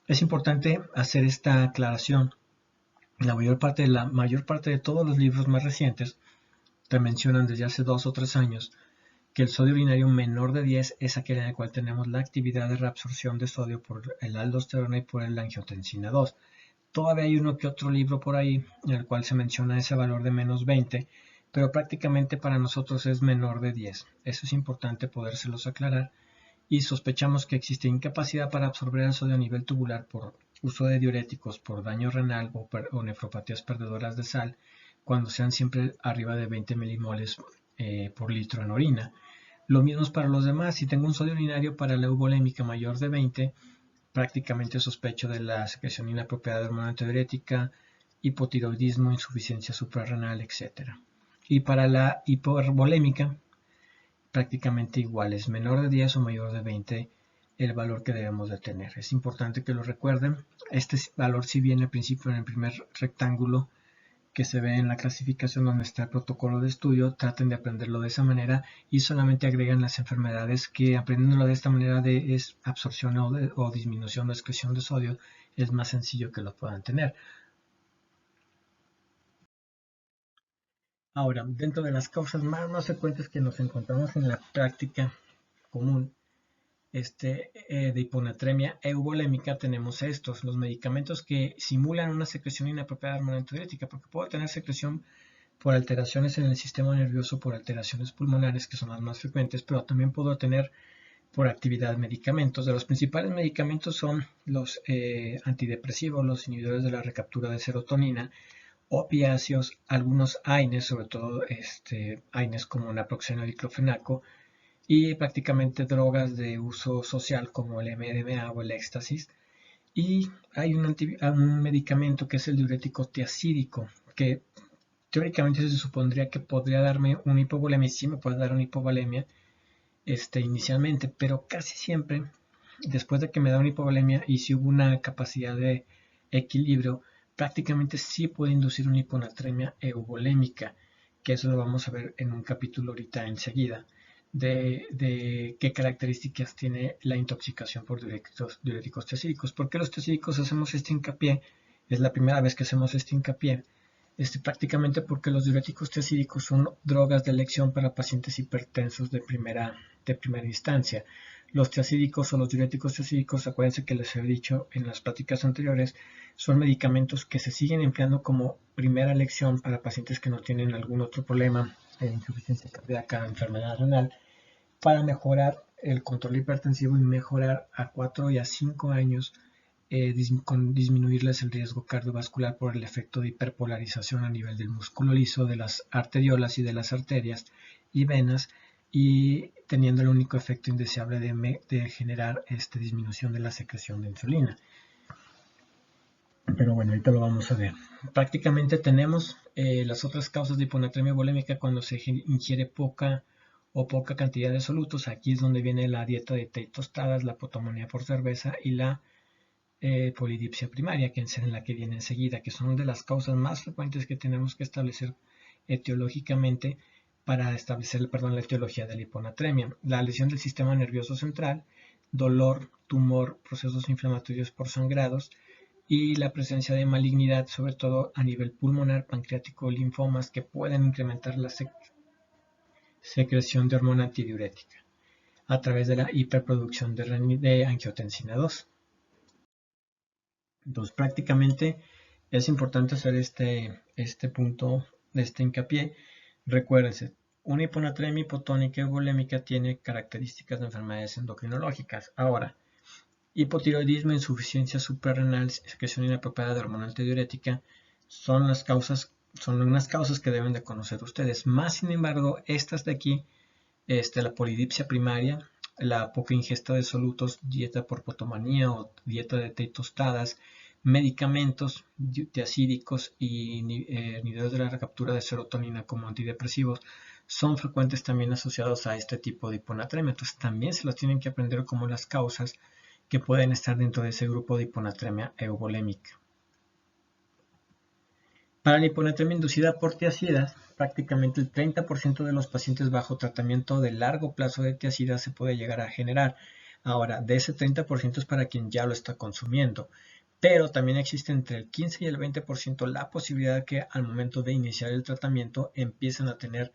Es importante hacer esta aclaración. La mayor parte de todos los libros más recientes te mencionan desde hace 2 o 3 años que el sodio urinario menor de 10 es aquel en el cual tenemos la actividad de reabsorción de sodio por el aldosterona y por la angiotensina 2. Todavía hay uno que otro libro por ahí en el cual se menciona ese valor de menos 20, pero prácticamente para nosotros es menor de 10. Eso es importante podérselos aclarar, y sospechamos que existe incapacidad para absorber el sodio a nivel tubular por uso de diuréticos, por daño renal o nefropatías perdedoras de sal, cuando sean siempre arriba de 20 milimoles por litro en orina. Lo mismo es para los demás. Si tengo un sodio urinario para la eubolémica mayor de 20, prácticamente sospecho de la secreción inapropiada de hormona antidiurética, hipotiroidismo, insuficiencia suprarrenal, etc. Y para la hipervolémica, prácticamente igual, es menor de 10 o mayor de 20 el valor que debemos de tener. Es importante que lo recuerden. Este valor sí viene al principio en el primer rectángulo que se ve en la clasificación donde está el protocolo de estudio. Traten de aprenderlo de esa manera y solamente agregan las enfermedades que, aprendiéndolo de esta manera, es absorción o disminución o excreción de sodio, es más sencillo que lo puedan tener. Ahora, dentro de las causas más frecuentes que nos encontramos en la práctica común de hiponatremia eubolémica, tenemos estos, los medicamentos que simulan una secreción inapropiada de hormona antidiurética, porque puedo tener secreción por alteraciones en el sistema nervioso, por alteraciones pulmonares, que son las más frecuentes, pero también puedo tener por actividad medicamentos. De los principales medicamentos son los antidepresivos, los inhibidores de la recaptura de serotonina, opiáceos, algunos AINES, sobre todo AINES como naproxeno y diclofenaco, y prácticamente drogas de uso social como el MDMA o el éxtasis. Y hay un medicamento que es el diurético tiazídico, que teóricamente se supondría que podría darme una hipovolemia, sí me puede dar una hipovolemia inicialmente, pero casi siempre, después de que me da una hipovolemia y si hubo una capacidad de equilibrio, prácticamente sí puede inducir una hiponatremia euvolémica, que eso lo vamos a ver en un capítulo ahorita enseguida, de qué características tiene la intoxicación por diuréticos tiazídicos. ¿Por qué los tiazídicos hacemos este hincapié? Es la primera vez que hacemos este hincapié. Prácticamente porque los diuréticos tiazídicos son drogas de elección para pacientes hipertensos de primera instancia. Los tiazídicos o los diuréticos tiazídicos, acuérdense que les he dicho en las pláticas anteriores, son medicamentos que se siguen empleando como primera elección para pacientes que no tienen algún otro problema, insuficiencia cardíaca, enfermedad renal, para mejorar el control hipertensivo y mejorar a 4 y a 5 años con disminuirles el riesgo cardiovascular por el efecto de hiperpolarización a nivel del músculo liso, de las arteriolas y de las arterias y venas, y teniendo el único efecto indeseable de generar disminución de la secreción de insulina. Pero bueno, ahorita lo vamos a ver. Prácticamente tenemos las otras causas de hiponatremia volémica cuando se ingiere poca cantidad de solutos. Aquí es donde viene la dieta de té y tostadas, la potomanía por cerveza y la polidipsia primaria, que es en la que viene enseguida, que son de las causas más frecuentes que tenemos que establecer etiológicamente para establecer, la etiología de la hiponatremia. La lesión del sistema nervioso central, dolor, tumor, procesos inflamatorios por sangrados y la presencia de malignidad, sobre todo a nivel pulmonar, pancreático, linfomas, que pueden incrementar la secreción de hormona antidiurética a través de la hiperproducción de angiotensina 2. Entonces, prácticamente es importante hacer este punto, hincapié. Recuérdense, una hiponatremia hipotónica y volémica tiene características de enfermedades endocrinológicas. Ahora, hipotiroidismo, insuficiencia suprarrenal, secreción inapropiada de hormona antidiurética son unas causas que deben de conocer ustedes. Más sin embargo, estas de aquí, la polidipsia primaria, la poca ingesta de solutos, dieta por potomanía o dieta de té y tostadas, medicamentos tiacídicos y inhibidores de la recaptura de serotonina como antidepresivos son frecuentes también asociados a este tipo de hiponatremia. Entonces también se las tienen que aprender como las causas que pueden estar dentro de ese grupo de hiponatremia euvolémica. Para la hiponatremia inducida por tiazidas, prácticamente el 30% de los pacientes bajo tratamiento de largo plazo de tiazidas se puede llegar a generar. Ahora, de ese 30% es para quien ya lo está consumiendo, pero también existe entre el 15 y el 20% la posibilidad que al momento de iniciar el tratamiento empiecen a tener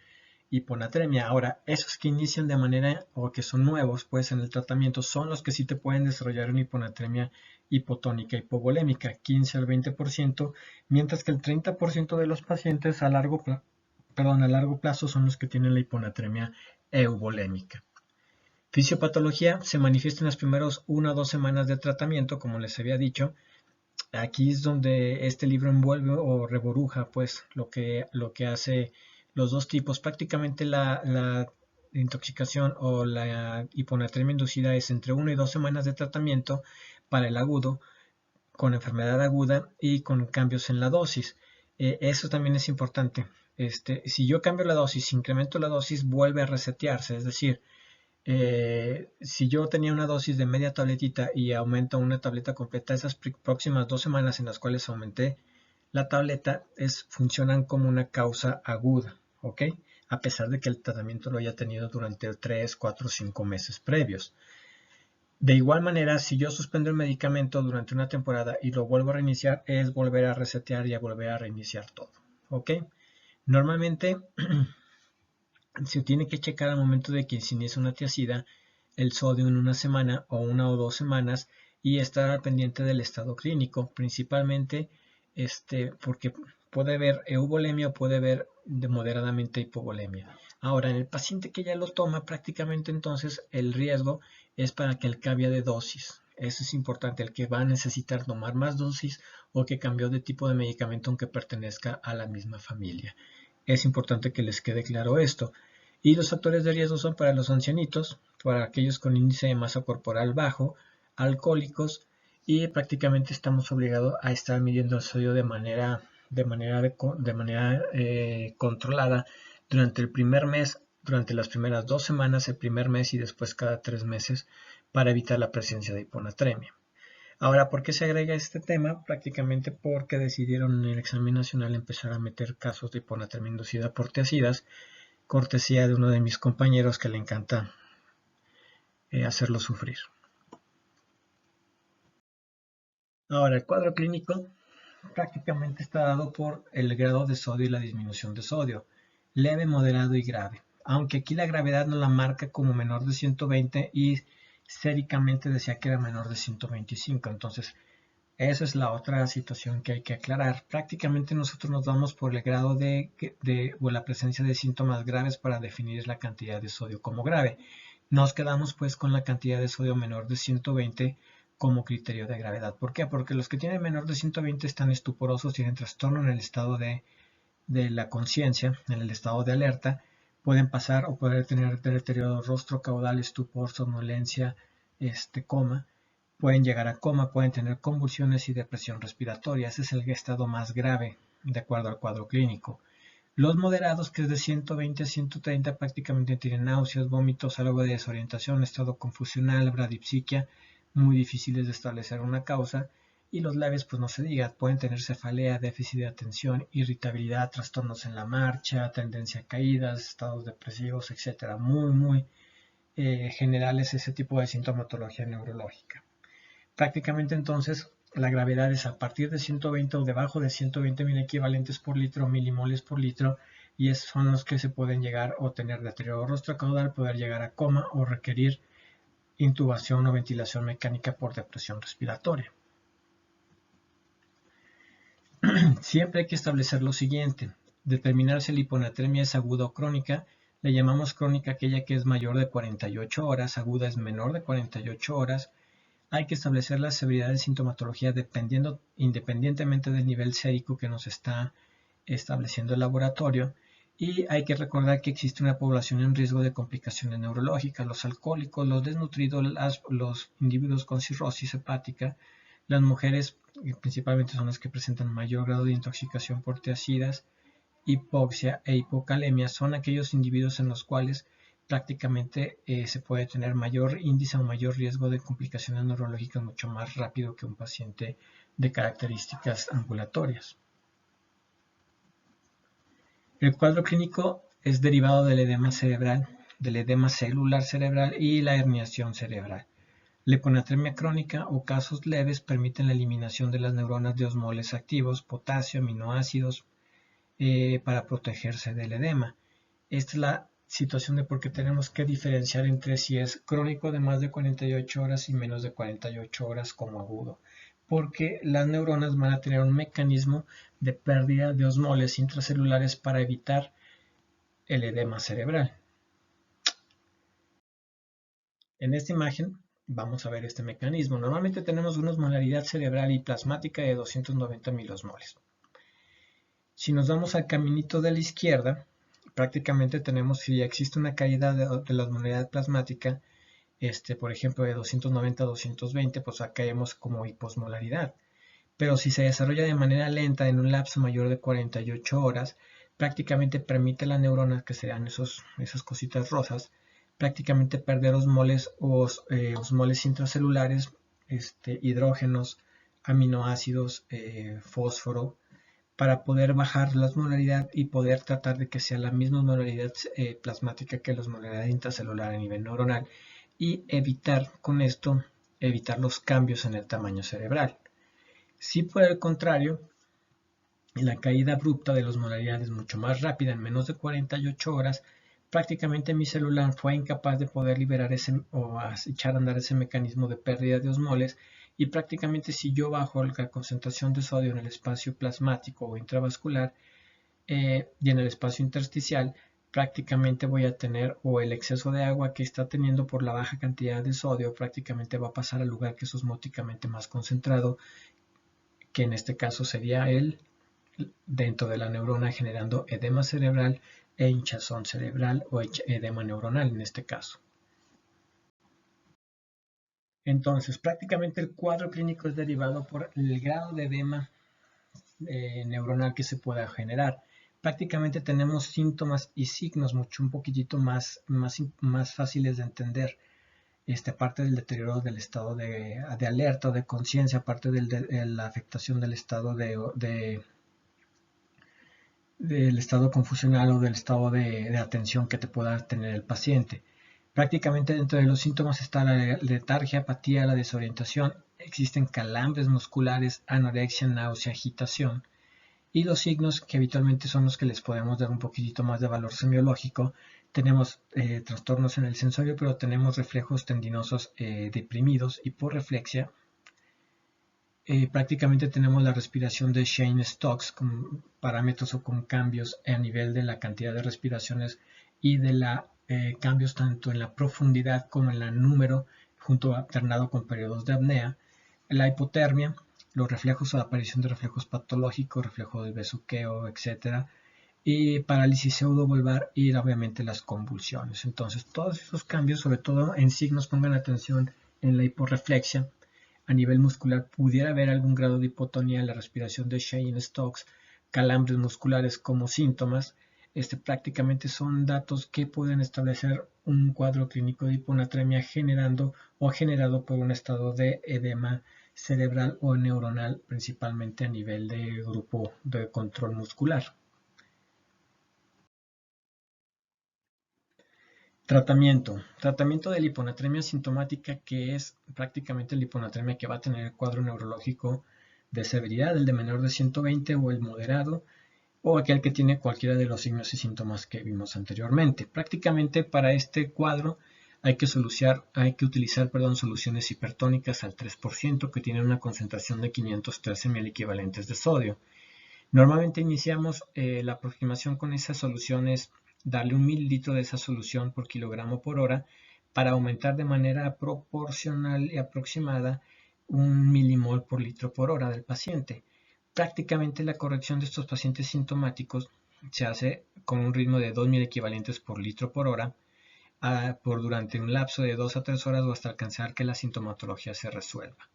hiponatremia. Ahora, esos que inician de manera o que son nuevos pues en el tratamiento son los que sí te pueden desarrollar una hiponatremia hipotónica hipovolémica, 15 al 20%, mientras que el 30% de los pacientes a largo plazo son los que tienen la hiponatremia euvolémica. Fisiopatología se manifiesta en las primeras 1 o 2 semanas de tratamiento, como les había dicho. Aquí es donde este libro envuelve o reboruja pues lo que hace los dos tipos. Prácticamente la intoxicación o la hiponatremia inducida es entre 1 y 2 semanas de tratamiento para el agudo, con enfermedad aguda y con cambios en la dosis. Eso también es importante. Si yo cambio la dosis, incremento la dosis, vuelve a resetearse, es decir, si yo tenía una dosis de media tabletita y aumento una tableta completa, esas próximas 2 semanas en las cuales aumenté la tableta funcionan como una causa aguda, ¿ok? A pesar de que el tratamiento lo haya tenido durante 3, 4, 5 meses previos. De igual manera, si yo suspendo el medicamento durante una temporada y lo vuelvo a reiniciar, es volver a resetear y a volver a reiniciar todo, ¿ok? Normalmente se tiene que checar al momento de que se inicia una tiacida el sodio en una semana o 1 o 2 semanas y estar al pendiente del estado clínico, principalmente porque puede haber euvolemia o puede haber moderadamente hipovolemia. Ahora, en el paciente que ya lo toma, prácticamente entonces el riesgo es para que él cambie de dosis. Eso es importante, el que va a necesitar tomar más dosis o que cambió de tipo de medicamento aunque pertenezca a la misma familia. Es importante que les quede claro esto. Y los factores de riesgo son para los ancianitos, para aquellos con índice de masa corporal bajo, alcohólicos, y prácticamente estamos obligados a estar midiendo el sodio de manera controlada durante el primer mes, durante las primeras 2 semanas, el primer mes y después cada 3 meses para evitar la presencia de hiponatremia. Ahora, ¿por qué se agrega este tema? Prácticamente porque decidieron en el examen nacional empezar a meter casos de hiponatremia inducida por tiazidas, cortesía de uno de mis compañeros que le encanta hacerlo sufrir. Ahora, el cuadro clínico prácticamente está dado por el grado de sodio y la disminución de sodio, leve, moderado y grave. Aunque aquí la gravedad no la marca como menor de 120 y séricamente decía que era menor de 125. Entonces, esa es la otra situación que hay que aclarar. Prácticamente nosotros nos vamos por el grado o la presencia de síntomas graves para definir la cantidad de sodio como grave. Nos quedamos pues con la cantidad de sodio menor de 120 como criterio de gravedad. ¿Por qué? Porque los que tienen menor de 120 están estuporosos, tienen trastorno en el estado de la conciencia, en el estado de alerta, pueden pasar o poder tener deterioro rostro caudal, estupor, somnolencia, coma, pueden llegar a coma, pueden tener convulsiones y depresión respiratoria. Ese es el estado más grave de acuerdo al cuadro clínico. Los moderados, que es de 120 a 130, prácticamente tienen náuseas, vómitos, algo de desorientación, estado confusional, bradipsiquia, muy difíciles de establecer una causa. Y los leves, pues no se diga, pueden tener cefalea, déficit de atención, irritabilidad, trastornos en la marcha, tendencia a caídas, estados depresivos, etc. Muy generales ese tipo de sintomatología neurológica. Prácticamente entonces la gravedad es a partir de 120 o debajo de 120 mil equivalentes por litro, milimoles por litro, y son los que se pueden llegar o tener deterioro rostrocaudal, poder llegar a coma o requerir intubación o ventilación mecánica por depresión respiratoria. Siempre hay que establecer lo siguiente: determinar si la hiponatremia es aguda o crónica. Le llamamos crónica aquella que es mayor de 48 horas, aguda es menor de 48 horas. Hay que establecer la severidad de sintomatología independientemente del nivel sérico que nos está estableciendo el laboratorio. Y hay que recordar que existe una población en riesgo de complicaciones neurológicas: los alcohólicos, los desnutridos, los individuos con cirrosis hepática. Las mujeres principalmente son las que presentan mayor grado de intoxicación por tiazidas, hipoxia e hipocalemia. Son aquellos individuos en los cuales prácticamente se puede tener mayor índice o mayor riesgo de complicaciones neurológicas mucho más rápido que un paciente de características ambulatorias. El cuadro clínico es derivado del edema cerebral, del edema celular cerebral y la herniación cerebral. La hiponatremia crónica o casos leves permiten la eliminación de las neuronas de osmoles activos, potasio, aminoácidos, para protegerse del edema. Esta es la situación de por qué tenemos que diferenciar entre si es crónico de más de 48 horas y menos de 48 horas como agudo, porque las neuronas van a tener un mecanismo de pérdida de osmoles intracelulares para evitar el edema cerebral. En esta imagen vamos a ver este mecanismo. Normalmente tenemos una osmolaridad cerebral y plasmática de 290 milosmoles. Si nos vamos al caminito de la izquierda, prácticamente tenemos, si existe una caída de la osmolaridad plasmática, por ejemplo de 290 a 220, pues acá caemos como hiposmolaridad. Pero si se desarrolla de manera lenta en un lapso mayor de 48 horas, prácticamente permite a la neurona, que sean esas cositas rosas, prácticamente perder osmoles intracelulares, hidrógenos, aminoácidos, fósforo, para poder bajar la osmolaridad y poder tratar de que sea la misma osmolaridad plasmática que la osmolaridad intracelular a nivel neuronal, y evitar con esto, los cambios en el tamaño cerebral. Si por el contrario, la caída abrupta de la osmolaridad es mucho más rápida, en menos de 48 horas, prácticamente mi célula fue incapaz de poder liberar o echar a andar ese mecanismo de pérdida de osmoles, y prácticamente si yo bajo la concentración de sodio en el espacio plasmático o intravascular y en el espacio intersticial, prácticamente voy a tener, o el exceso de agua que está teniendo por la baja cantidad de sodio prácticamente va a pasar al lugar que es osmóticamente más concentrado, que en este caso sería dentro de la neurona, generando edema cerebral e hinchazón cerebral o edema neuronal en este caso. Entonces, prácticamente el cuadro clínico es derivado por el grado de edema neuronal que se pueda generar. Prácticamente tenemos síntomas y signos un poquitito más fáciles de entender. Aparte del deterioro del estado de alerta o de conciencia, aparte de la afectación del estado del estado confusional o del estado de atención que te pueda tener el paciente. Prácticamente dentro de los síntomas está la letargia, apatía, la desorientación, existen calambres musculares, anorexia, náusea, agitación, y los signos que habitualmente son los que les podemos dar un poquitito más de valor semiológico. Tenemos trastornos en el sensorio, pero tenemos reflejos tendinosos deprimidos, hiporreflexia. Prácticamente tenemos la respiración de Cheyne-Stokes con parámetros o con cambios a nivel de la cantidad de respiraciones y de cambios tanto en la profundidad como en el número, junto alternado con periodos de apnea. la hipotermia, los reflejos o la aparición de reflejos patológicos, reflejo del besuqueo, etc. Y parálisis pseudovulvar y obviamente las convulsiones. Entonces, todos esos cambios, sobre todo en signos, pongan atención en la hiporreflexia. A nivel muscular pudiera haber algún grado de hipotonía en la respiración de Cheyne-Stokes, calambres musculares como síntomas. Prácticamente son datos que pueden establecer un cuadro clínico de hiponatremia generando o generado por un estado de edema cerebral o neuronal, principalmente a nivel de grupo de control muscular. Tratamiento. Tratamiento de la hiponatremia sintomática, que es prácticamente la hiponatremia que va a tener el cuadro neurológico de severidad, el de menor de 120 o el moderado, o aquel que tiene cualquiera de los signos y síntomas que vimos anteriormente. Prácticamente para este cuadro hay que utilizar soluciones hipertónicas al 3% que tienen una concentración de 513 miliequivalentes de sodio. Normalmente iniciamos la aproximación con esas soluciones, darle 1 mililitro de esa solución por kilogramo por hora para aumentar de manera proporcional y aproximada 1 milimol por litro por hora del paciente. Prácticamente la corrección de estos pacientes sintomáticos se hace con un ritmo de 2 miliequivalentes por litro por hora por durante un lapso de 2 a 3 horas o hasta alcanzar que la sintomatología se resuelva.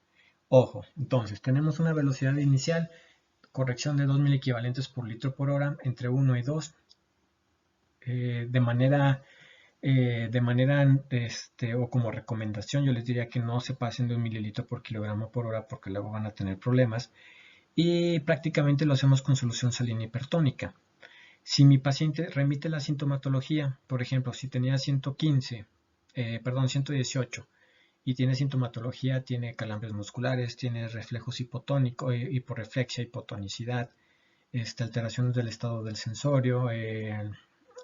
Ojo, entonces tenemos una velocidad inicial, corrección de 2 miliequivalentes por litro por hora, entre 1 y 2, de manera o como recomendación yo les diría que no se pasen de 1 mililitro por kilogramo por hora porque luego van a tener problemas, y prácticamente lo hacemos con solución salina hipertónica. Si mi paciente remite la sintomatología, por ejemplo, si tenía 118 y tiene sintomatología, tiene calambres musculares, tiene reflejos hipotónicos, hiporreflexia, hipotonicidad, alteraciones del estado del sensorio,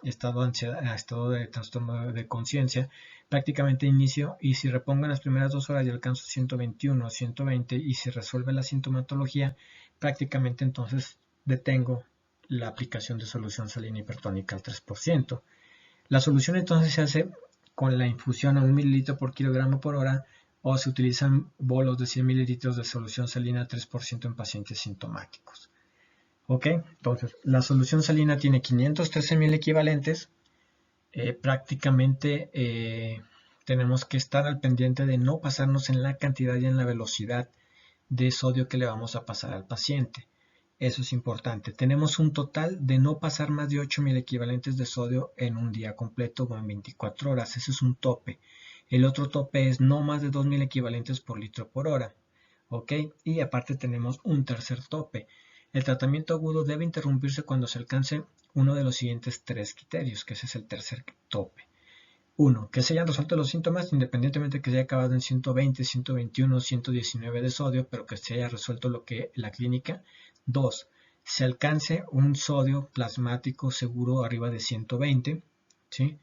estado de ansiedad, estado de trastorno de conciencia, prácticamente inicio, y si repongo en las primeras 2 horas y alcanzo 121 o 120 y se resuelve la sintomatología, prácticamente entonces detengo la aplicación de solución salina hipertónica al 3%. La solución entonces se hace con la infusión a 1 mililitro por kilogramo por hora, o se utilizan bolos de 100 mililitros de solución salina al 3% en pacientes sintomáticos. Ok, entonces la solución salina tiene 513,000 equivalentes. Prácticamente tenemos que estar al pendiente de no pasarnos en la cantidad y en la velocidad de sodio que le vamos a pasar al paciente. Eso es importante. Tenemos un total de no pasar más de 8,000 equivalentes de sodio en un día completo o en 24 horas. Ese es un tope. El otro tope es no más de 2,000 equivalentes por litro por hora. ¿Ok? Y aparte tenemos un tercer tope. El tratamiento agudo debe interrumpirse cuando se alcance uno de los siguientes 3 criterios, que ese es el tercer tope. 1. Que se hayan resuelto los síntomas independientemente de que se haya acabado en 120, 121, 119 de sodio, pero que se haya resuelto lo que la clínica. 2. Se alcance un sodio plasmático seguro arriba de 120, ¿sí?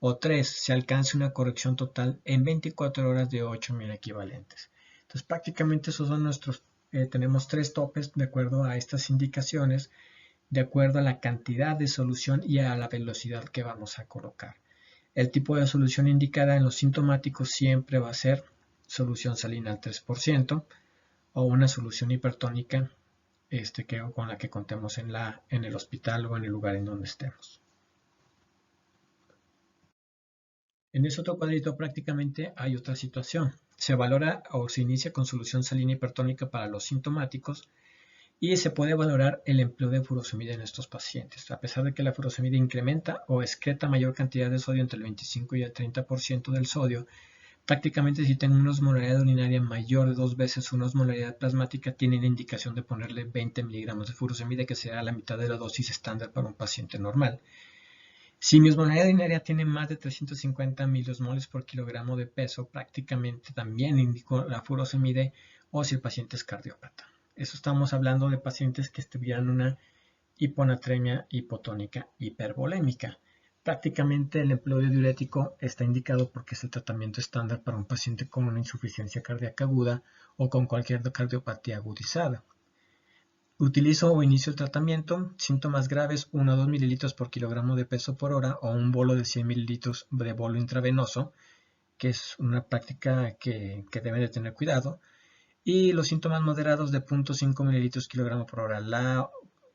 O 3. Se alcance una corrección total en 24 horas de 8,000 equivalentes. Entonces prácticamente esos son nuestros, tenemos 3 topes de acuerdo a estas indicaciones, de acuerdo a la cantidad de solución y a la velocidad que vamos a colocar. El tipo de solución indicada en los sintomáticos siempre va a ser solución salina al 3% o una solución hipertónica con la que contemos en el hospital o en el lugar en donde estemos. En ese otro cuadrito prácticamente hay otra situación. Se valora o se inicia con solución salina hipertónica para los sintomáticos y se puede valorar el empleo de furosemida en estos pacientes. A pesar de que la furosemida incrementa o excreta mayor cantidad de sodio, entre el 25 y el 30% del sodio, prácticamente si tengo una osmolaridad urinaria mayor de 2 veces una osmolaridad plasmática, tienen indicación de ponerle 20 miligramos de furosemida, que será la mitad de la dosis estándar para un paciente normal. Si mi osmolaridad urinaria tiene más de 350 miliosmoles por kilogramo de peso, prácticamente también indico la furosemida, o si el paciente es cardiópata. Eso estamos hablando de pacientes que tuvieran una hiponatremia hipotónica hipervolémica. Prácticamente el empleo de diurético está indicado porque es el tratamiento estándar para un paciente con una insuficiencia cardíaca aguda o con cualquier cardiopatía agudizada. Utilizo o inicio el tratamiento, síntomas graves, 1 a 2 mililitros por kilogramo de peso por hora, o un bolo de 100 mililitros de bolo intravenoso, que es una práctica que deben de tener cuidado. y los síntomas moderados de 0.5 mililitros kilogramo por hora.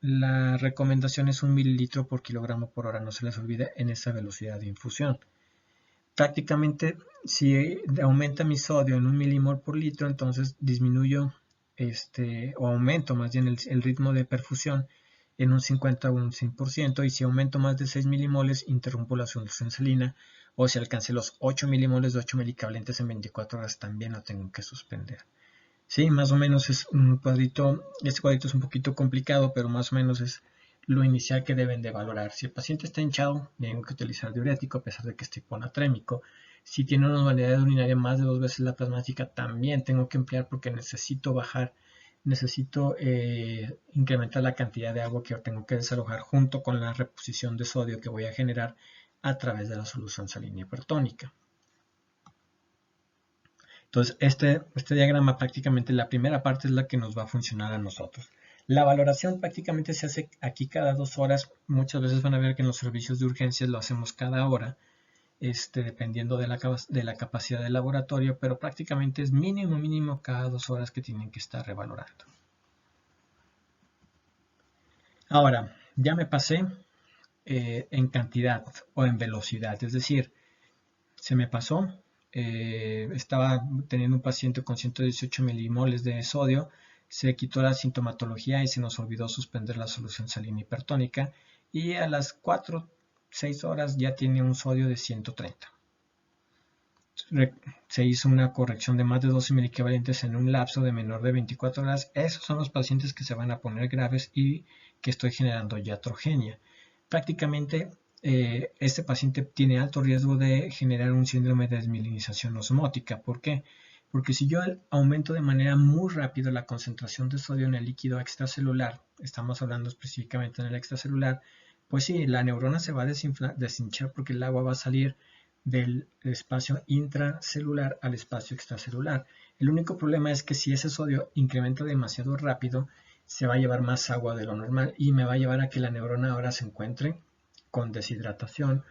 La recomendación es 1 mililitro por kilogramo por hora, no se les olvide en esa velocidad de infusión. Prácticamente si aumenta mi sodio en 1 milimol por litro, entonces disminuyo o aumento más bien el ritmo de perfusión en un 50 o un 100%, y si aumento más de 6 milimoles, interrumpo la solución salina, o si alcancé los 8 milimoles de 8 milicavalentes en 24 horas, también lo tengo que suspender. Sí, más o menos es un cuadrito, este cuadrito es un poquito complicado, pero más o menos es lo inicial que deben de valorar. Si el paciente está hinchado, tengo que utilizar diurético a pesar de que esté hiponatrémico. Si tiene una normalidad urinaria más de 2 veces la plasmática, también tengo que emplear porque necesito incrementar la cantidad de agua que tengo que desalojar junto con la reposición de sodio que voy a generar a través de la solución salina hipertónica. Entonces, este diagrama prácticamente la primera parte es la que nos va a funcionar a nosotros. La valoración prácticamente se hace aquí cada 2 horas. Muchas veces van a ver que en los servicios de urgencias lo hacemos cada hora, dependiendo de la capacidad del laboratorio, pero prácticamente es mínimo cada 2 horas que tienen que estar revalorando. Ahora, ya me pasé en cantidad o en velocidad, es decir, se me pasó. Estaba teniendo un paciente con 118 milimoles de sodio, se quitó la sintomatología y se nos olvidó suspender la solución salina hipertónica, y a las 4-6 horas ya tiene un sodio de 130. Se hizo una corrección de más de 12 miliequivalentes en un lapso de menor de 24 horas. Esos son los pacientes que se van a poner graves y que estoy generando iatrogenia. Prácticamente este paciente tiene alto riesgo de generar un síndrome de desmielinización osmótica. ¿Por qué? Porque si yo aumento de manera muy rápida la concentración de sodio en el líquido extracelular, estamos hablando específicamente en el extracelular, pues sí, la neurona se va a deshinchar porque el agua va a salir del espacio intracelular al espacio extracelular. El único problema es que si ese sodio incrementa demasiado rápido, se va a llevar más agua de lo normal y me va a llevar a que la neurona ahora se encuentre con deshidratación,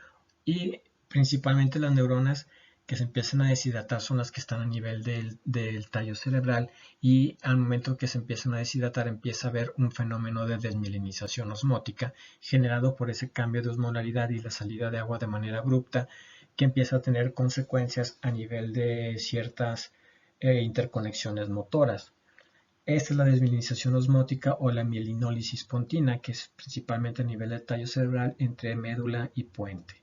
y principalmente las neuronas que se empiezan a deshidratar son las que están a nivel del tallo cerebral, y al momento que se empiezan a deshidratar empieza a haber un fenómeno de desmielinización osmótica generado por ese cambio de osmolaridad y la salida de agua de manera abrupta, que empieza a tener consecuencias a nivel de ciertas interconexiones motoras. Esta es la desmielinización osmótica o la mielinólisis pontina, que es principalmente a nivel del tallo cerebral entre médula y puente.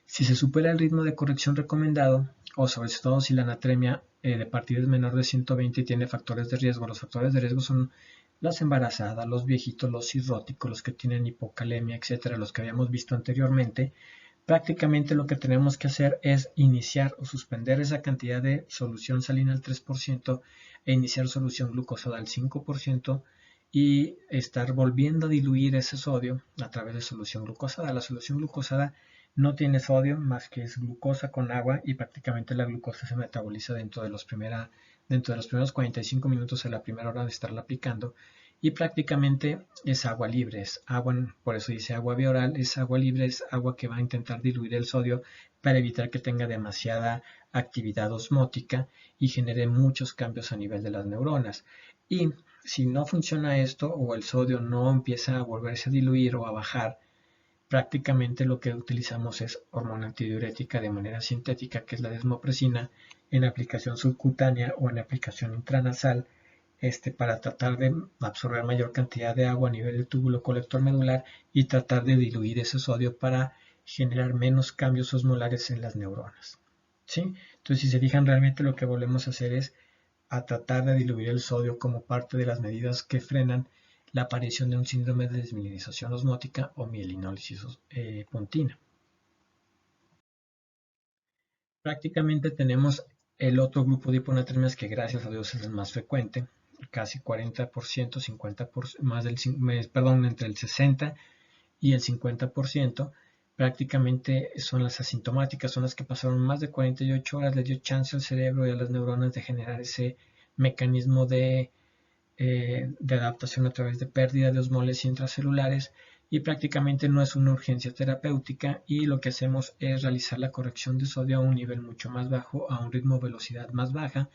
Si se supera el ritmo de corrección recomendado, o sobre todo si la anatremia de partida es menor de 120 y tiene factores de riesgo, los factores de riesgo son las embarazadas, los viejitos, los cirróticos, los que tienen hipocalemia, etcétera, los que habíamos visto anteriormente. Prácticamente lo que tenemos que hacer es iniciar o suspender esa cantidad de solución salina al 3% e iniciar solución glucosada al 5%, y estar volviendo a diluir ese sodio a través de solución glucosada. La solución glucosada no tiene sodio más que es glucosa con agua, y prácticamente la glucosa se metaboliza dentro de los primeros 45 minutos de la primera hora de estarla aplicando, y prácticamente es agua libre, es agua, por eso dice agua bioral, es agua libre, es agua que va a intentar diluir el sodio para evitar que tenga demasiada actividad osmótica y genere muchos cambios a nivel de las neuronas. Y si no funciona esto, o el sodio no empieza a volverse a diluir o a bajar, prácticamente lo que utilizamos es hormona antidiurética de manera sintética, que es la desmopresina, en aplicación subcutánea o en aplicación intranasal, para tratar de absorber mayor cantidad de agua a nivel del túbulo colector medular y tratar de diluir ese sodio para generar menos cambios osmolares en las neuronas. ¿Sí? Entonces, si se fijan, realmente lo que volvemos a hacer es a tratar de diluir el sodio como parte de las medidas que frenan la aparición de un síndrome de desmielinización osmótica o mielinólisis pontina. Prácticamente tenemos el otro grupo de hiponatremias que, gracias a Dios, es el más frecuente, casi 40%, 50%, entre el 60 y el 50%. Prácticamente son las asintomáticas, son las que pasaron más de 48 horas, le dio chance al cerebro y a las neuronas de generar ese mecanismo de adaptación a través de pérdida de osmoles intracelulares, y prácticamente no es una urgencia terapéutica, y lo que hacemos es realizar la corrección de sodio a un nivel mucho más bajo, a un ritmo de velocidad más baja,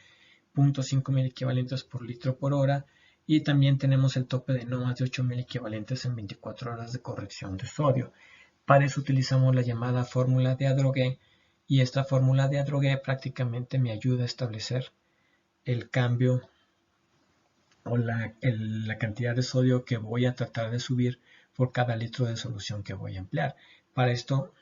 0.5 mil equivalentes por litro por hora, y también tenemos el tope de no más de 8 mil equivalentes en 24 horas de corrección de sodio. Para eso utilizamos la llamada fórmula de Adrogué, y esta fórmula de Adrogué prácticamente me ayuda a establecer el cambio o la cantidad de sodio que voy a tratar de subir por cada litro de solución que voy a emplear. Para esto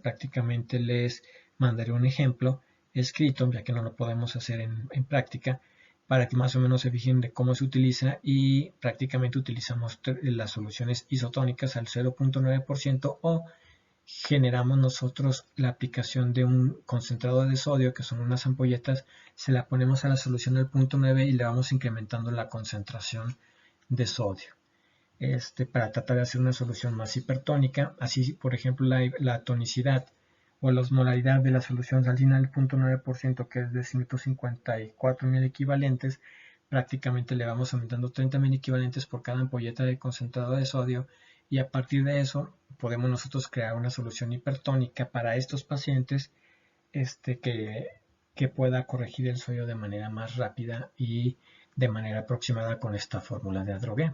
prácticamente les mandaré un ejemplo escrito, ya que no lo podemos hacer en práctica, para que más o menos se fijen de cómo se utiliza, y prácticamente utilizamos las soluciones isotónicas al 0.9% o generamos nosotros la aplicación de un concentrado de sodio, que son unas ampolletas, se la ponemos a la solución del 0.9 y le vamos incrementando la concentración de sodio. Para tratar de hacer una solución más hipertónica. Así, por ejemplo, la tonicidad o la osmolaridad de la solución salina del 0.9%, que es de 154 mil equivalentes, prácticamente le vamos aumentando 30 mil equivalentes por cada ampolleta de concentrado de sodio, y a partir de eso podemos nosotros crear una solución hipertónica para estos pacientes que pueda corregir el sodio de manera más rápida y de manera aproximada con esta fórmula de Adrogué.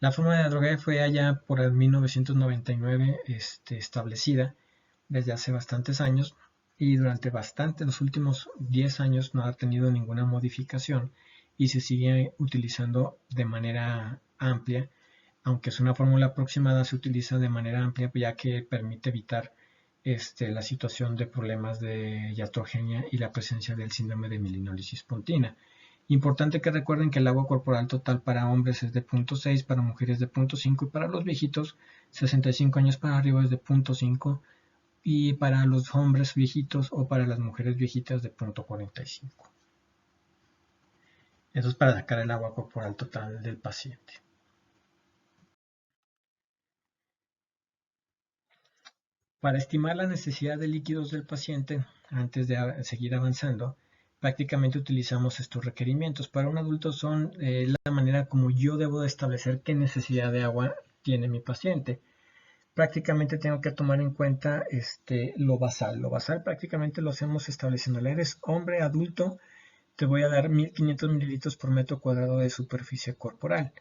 La fórmula de Adrogué fue allá por el 1999 establecida desde hace bastantes años, y durante los últimos 10 años no ha tenido ninguna modificación y se sigue utilizando de manera amplia. Aunque es una fórmula aproximada, se utiliza de manera amplia, ya que permite evitar la situación de problemas de iatrogenia y la presencia del síndrome de melinólisis pontina. Importante que recuerden que el agua corporal total para hombres es de 0.6, para mujeres de 0.5 y para los viejitos 65 años para arriba es de 0.5, y para los hombres viejitos o para las mujeres viejitas de 0.45. Eso es para sacar el agua corporal total del paciente. Para estimar la necesidad de líquidos del paciente, antes de seguir avanzando, prácticamente utilizamos estos requerimientos. Para un adulto son la manera como yo debo de establecer qué necesidad de agua tiene mi paciente. Prácticamente tengo que tomar en cuenta lo basal. Lo basal prácticamente lo hacemos estableciendo. Eres hombre adulto, te voy a dar 1500 mililitros por metro cuadrado de superficie corporal.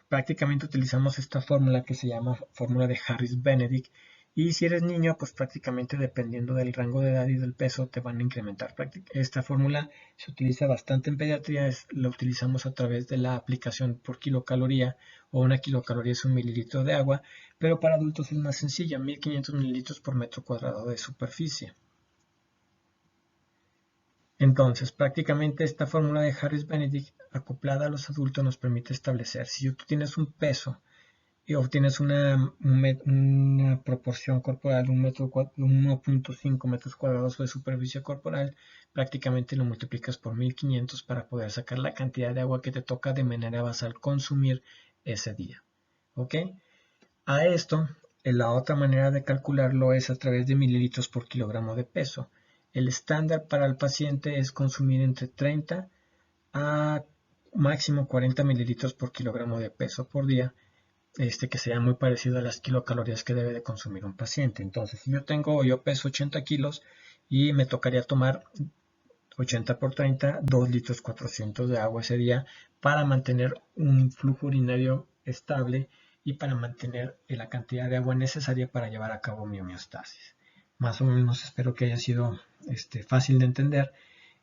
Prácticamente utilizamos esta fórmula que se llama fórmula de Harris-Benedict, y si eres niño, pues prácticamente dependiendo del rango de edad y del peso te van a incrementar. Esta fórmula se utiliza bastante en pediatría, la utilizamos a través de la aplicación por kilocaloría, o una kilocaloría es un mililitro de agua, pero para adultos es más sencilla, 1500 mililitros por metro cuadrado de superficie. Entonces, prácticamente esta fórmula de Harris-Benedict acoplada a los adultos nos permite establecer, si tú tienes un peso y obtienes una proporción corporal, 1.5 metros cuadrados de superficie corporal, prácticamente lo multiplicas por 1500 para poder sacar la cantidad de agua que te toca de manera basal consumir ese día. ¿Ok? A esto, la otra manera de calcularlo es a través de mililitros por kilogramo de peso. El estándar para el paciente es consumir entre 30 a máximo 40 mililitros por kilogramo de peso por día, que sea muy parecido a las kilocalorías que debe de consumir un paciente. Entonces, si yo peso 80 kilos y me tocaría tomar 80 por 30, 2 litros 400 de agua ese día, para mantener un flujo urinario estable y para mantener la cantidad de agua necesaria para llevar a cabo mi homeostasis. Más o menos espero que haya sido fácil de entender.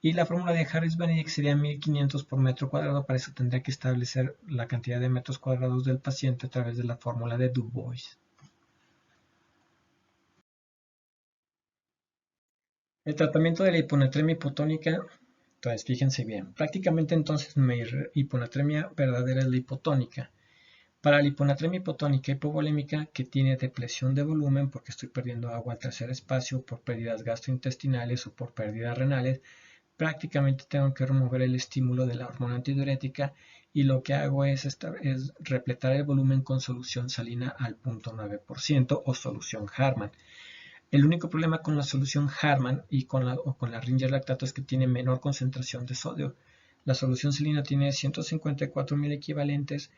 Y la fórmula de Harris-Benedict sería 1500 por metro cuadrado. Para eso tendría que establecer la cantidad de metros cuadrados del paciente a través de la fórmula de Du Bois. El tratamiento de la hiponatremia hipotónica, entonces fíjense bien, prácticamente entonces mi hiponatremia verdadera es la hipotónica. Para la hiponatremia hipotónica hipovolémica, que tiene depresión de volumen porque estoy perdiendo agua al tercer espacio por pérdidas gastrointestinales o por pérdidas renales, prácticamente tengo que remover el estímulo de la hormona antidiurética, y lo que hago es repletar el volumen con solución salina al 0.9% o solución Harman. El único problema con la solución Harman y con la Ringer lactato es que tiene menor concentración de sodio. La solución salina tiene 154.000 equivalentes,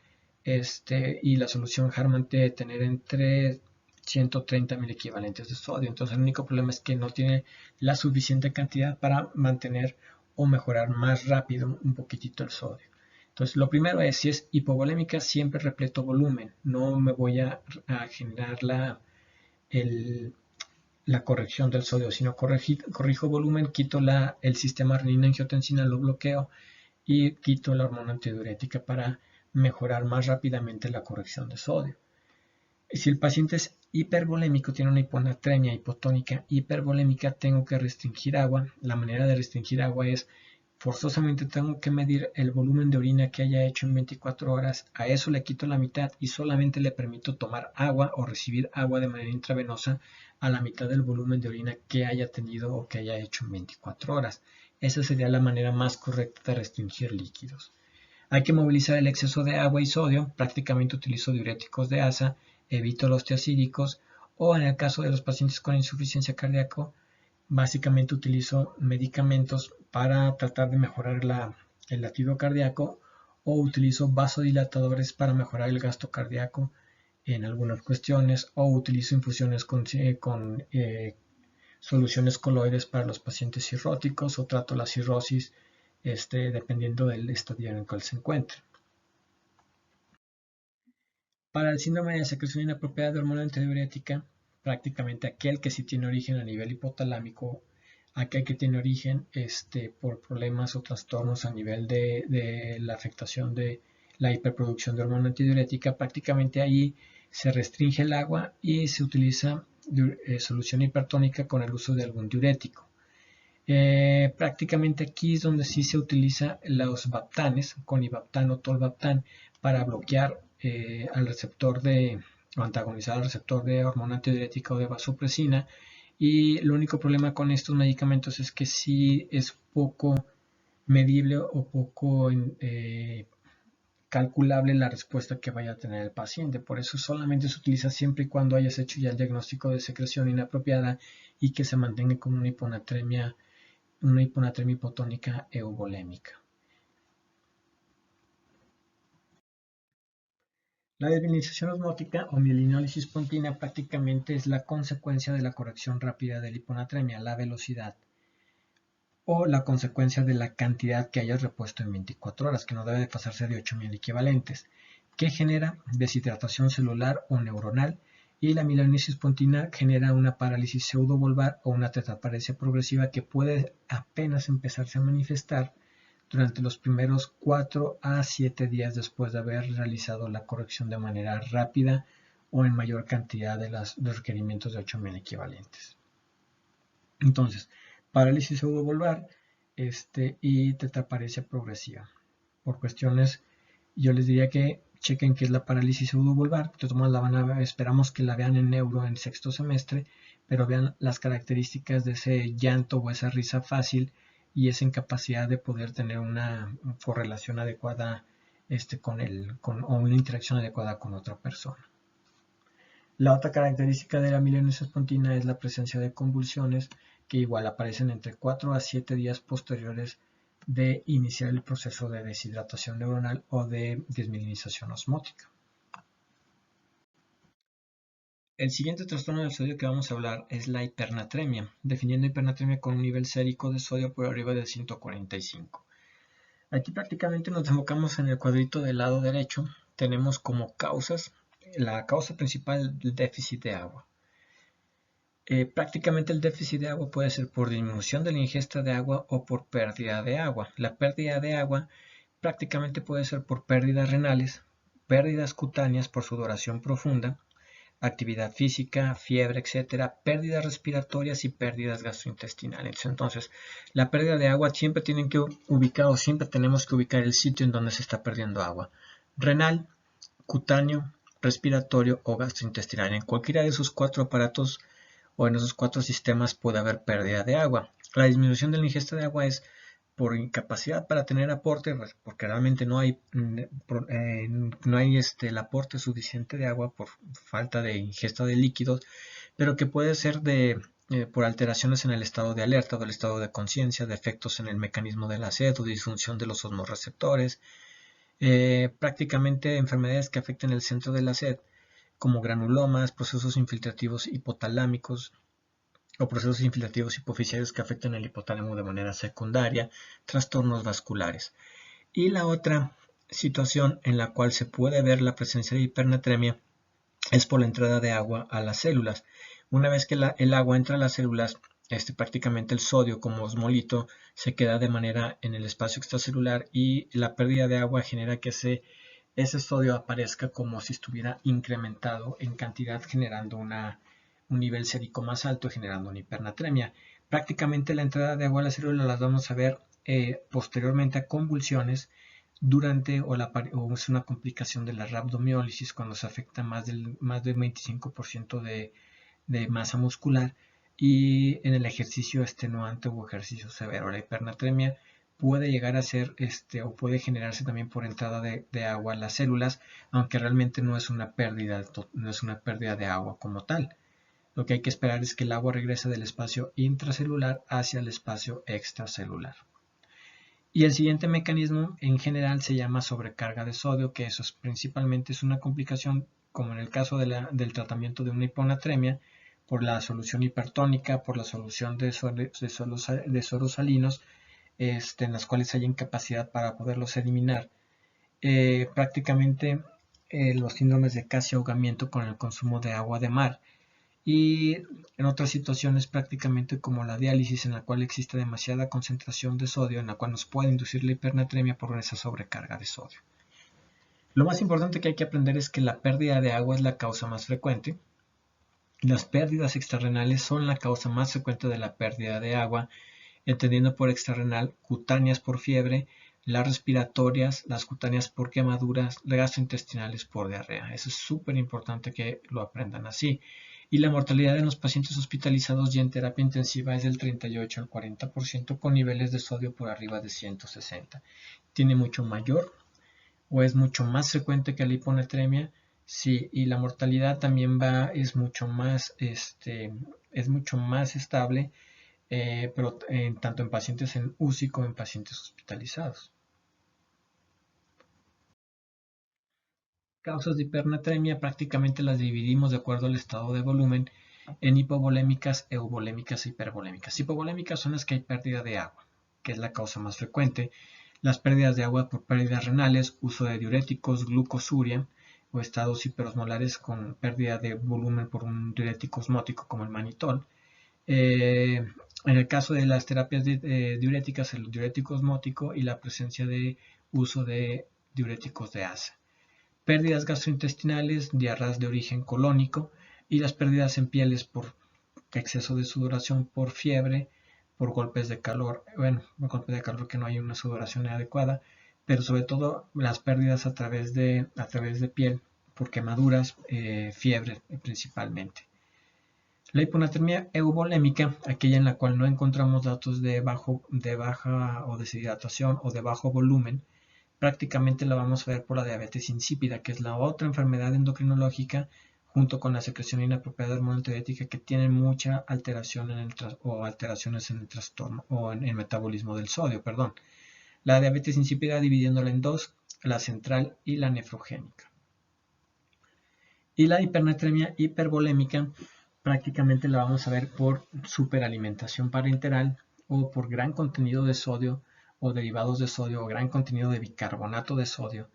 y la solución Harman debe tener entre 130.000 equivalentes de sodio. Entonces el único problema es que no tiene la suficiente cantidad para mantener o mejorar más rápido un poquitito el sodio. Entonces, lo primero es, si es hipovolémica, siempre repleto volumen. No me voy a generar la corrección del sodio, sino corrijo volumen, quito el sistema renina-angiotensina, lo bloqueo y quito la hormona antidiurética para mejorar más rápidamente la corrección de sodio. Si el paciente es hipervolémico, tiene una hiponatremia hipotónica hipervolémica, tengo que restringir agua. La manera de restringir agua es forzosamente tengo que medir el volumen de orina que haya hecho en 24 horas, a eso le quito la mitad y solamente le permito tomar agua o recibir agua de manera intravenosa a la mitad del volumen de orina que haya tenido o que haya hecho en 24 horas. Esa sería la manera más correcta de restringir líquidos. Hay que movilizar el exceso de agua y sodio, prácticamente utilizo diuréticos de asa, evito los tiacídicos o en el caso de los pacientes con insuficiencia cardíaca, básicamente utilizo medicamentos para tratar de mejorar el latido cardíaco o utilizo vasodilatadores para mejorar el gasto cardíaco en algunas cuestiones o utilizo infusiones con soluciones coloides para los pacientes cirróticos o trato la cirrosis dependiendo del estadio en el cual se encuentre. Para el síndrome de secreción inapropiada de hormona antidiurética, prácticamente aquel que sí tiene origen a nivel hipotalámico, aquel que tiene origen por problemas o trastornos a nivel de la afectación de la hiperproducción de hormona antidiurética, prácticamente ahí se restringe el agua y se utiliza solución hipertónica con el uso de algún diurético. Prácticamente aquí es donde sí se utiliza los baptanes, conibaptán o tolvaptán, para bloquear al receptor o antagonizar al receptor de hormona antidiurética o de vasopresina. Y el único problema con estos medicamentos es que sí es poco medible o poco calculable la respuesta que vaya a tener el paciente. Por eso solamente se utiliza siempre y cuando hayas hecho ya el diagnóstico de secreción inapropiada y que se mantenga con una hiponatremia hipotónica euvolémica. La desmineralización osmótica o mielinólisis pontina prácticamente es la consecuencia de la corrección rápida de la hiponatremia, la velocidad, o la consecuencia de la cantidad que hayas repuesto en 24 horas, que no debe pasarse de 8.000 equivalentes, que genera deshidratación celular o neuronal, y la mielinitis pontina genera una parálisis pseudovolvar o una tetraparesia progresiva que puede apenas empezarse a manifestar durante los primeros 4 a 7 días después de haber realizado la corrección de manera rápida o en mayor cantidad de los requerimientos de 8.000 equivalentes. Entonces, parálisis pseudovolvar y tetraparesia progresiva. Por cuestiones, yo les diría que chequen qué es la parálisis pseudovolvar. Esperamos que la vean en neuro en sexto semestre, pero vean las características de ese llanto o esa risa fácil y esa incapacidad de poder tener una correlación adecuada o una interacción adecuada con otra persona. La otra característica de la mielinitis pontina es la presencia de convulsiones que igual aparecen entre 4 a 7 días posteriores de iniciar el proceso de deshidratación neuronal o de desmielinización osmótica. El siguiente trastorno del sodio que vamos a hablar es la hipernatremia, definiendo hipernatremia con un nivel sérico de sodio por arriba de 145. Aquí prácticamente nos enfocamos en el cuadrito del lado derecho. Tenemos como causas, la causa principal del déficit de agua. Prácticamente el déficit de agua puede ser por disminución de la ingesta de agua o por pérdida de agua. La pérdida de agua prácticamente puede ser por pérdidas renales, pérdidas cutáneas por sudoración profunda, actividad física, fiebre, etcétera, pérdidas respiratorias y pérdidas gastrointestinales. Entonces, la pérdida de agua siempre tenemos que ubicar el sitio en donde se está perdiendo agua. Renal, cutáneo, respiratorio o gastrointestinal. En cualquiera de esos 4 aparatos o en esos 4 sistemas puede haber pérdida de agua. La disminución de la ingesta de agua es por incapacidad para tener aporte, porque realmente no hay el aporte suficiente de agua por falta de ingesta de líquidos, pero que puede ser por alteraciones en el estado de alerta o el estado de conciencia, defectos en el mecanismo de la sed o disfunción de los osmorreceptores, prácticamente enfermedades que afecten el centro de la sed, como granulomas, procesos infiltrativos hipotalámicos, o procesos infiltrativos hipoficiarios que afectan al hipotálamo de manera secundaria, trastornos vasculares. Y la otra situación en la cual se puede ver la presencia de hipernatremia es por la entrada de agua a las células. Una vez que el agua entra a las células, prácticamente el sodio como osmolito se queda de manera en el espacio extracelular y la pérdida de agua genera que ese sodio aparezca como si estuviera incrementado en cantidad, generando un nivel sérico más alto, generando una hipernatremia. Prácticamente la entrada de agua a las células las vamos a ver posteriormente a convulsiones durante o es una complicación de la rhabdomiólisis cuando se afecta más del 25% de masa muscular y en el ejercicio extenuante o ejercicio severo. La hipernatremia puede llegar a ser o puede generarse también por entrada de agua a las células, aunque realmente no es una pérdida de agua como tal. Lo que hay que esperar es que el agua regrese del espacio intracelular hacia el espacio extracelular. Y el siguiente mecanismo en general se llama sobrecarga de sodio, que eso principalmente es una complicación, como en el caso del tratamiento de una hiponatremia, por la solución hipertónica, por la solución de soros salinos, en las cuales hay incapacidad para poderlos eliminar. Prácticamente los síndromes de casi ahogamiento con el consumo de agua de mar. Y en otras situaciones prácticamente como la diálisis, en la cual existe demasiada concentración de sodio, en la cual nos puede inducir la hipernatremia por esa sobrecarga de sodio. Lo más importante que hay que aprender es que la pérdida de agua es la causa más frecuente. Las pérdidas extrarrenales son la causa más frecuente de la pérdida de agua, entendiendo por extrarrenal cutáneas por fiebre, las respiratorias, las cutáneas por quemaduras, las gastrointestinales por diarrea. Eso es súper importante que lo aprendan así. Y la mortalidad en los pacientes hospitalizados ya en terapia intensiva es del 38 al 40% con niveles de sodio por arriba de 160. Tiene mucho mayor o es mucho más frecuente que la hiponatremia. Sí, y la mortalidad también es mucho más estable, pero tanto en pacientes en UCI como en pacientes hospitalizados. Causas de hipernatremia prácticamente las dividimos de acuerdo al estado de volumen en hipovolémicas, euvolémicas e hipervolémicas. Hipovolémicas son las que hay pérdida de agua, que es la causa más frecuente. Las pérdidas de agua por pérdidas renales, uso de diuréticos, glucosuria o estados hiperosmolares con pérdida de volumen por un diurético osmótico como el manitol. En el caso de las terapias diuréticas, el diurético osmótico y la presencia de uso de diuréticos de asa. Pérdidas gastrointestinales, diarreas de origen colónico y las pérdidas en pieles por exceso de sudoración, por fiebre, por golpes de calor, por golpes de calor que no hay una sudoración adecuada, pero sobre todo las pérdidas a través de piel por quemaduras, fiebre principalmente. La hiponatremia euvolémica, aquella en la cual no encontramos datos de baja o deshidratación o de bajo volumen, prácticamente la vamos a ver por la diabetes insípida, que es la otra enfermedad endocrinológica junto con la secreción inapropiada de hormona antidiurética que tienen mucha alteración alteraciones en el trastorno o en el metabolismo del sodio, perdón. La diabetes insípida dividiéndola en dos, la central y la nefrogénica. Y la hipernatremia hipervolémica prácticamente la vamos a ver por superalimentación parenteral o por gran contenido de sodio o derivados de sodio o gran contenido de bicarbonato de sodio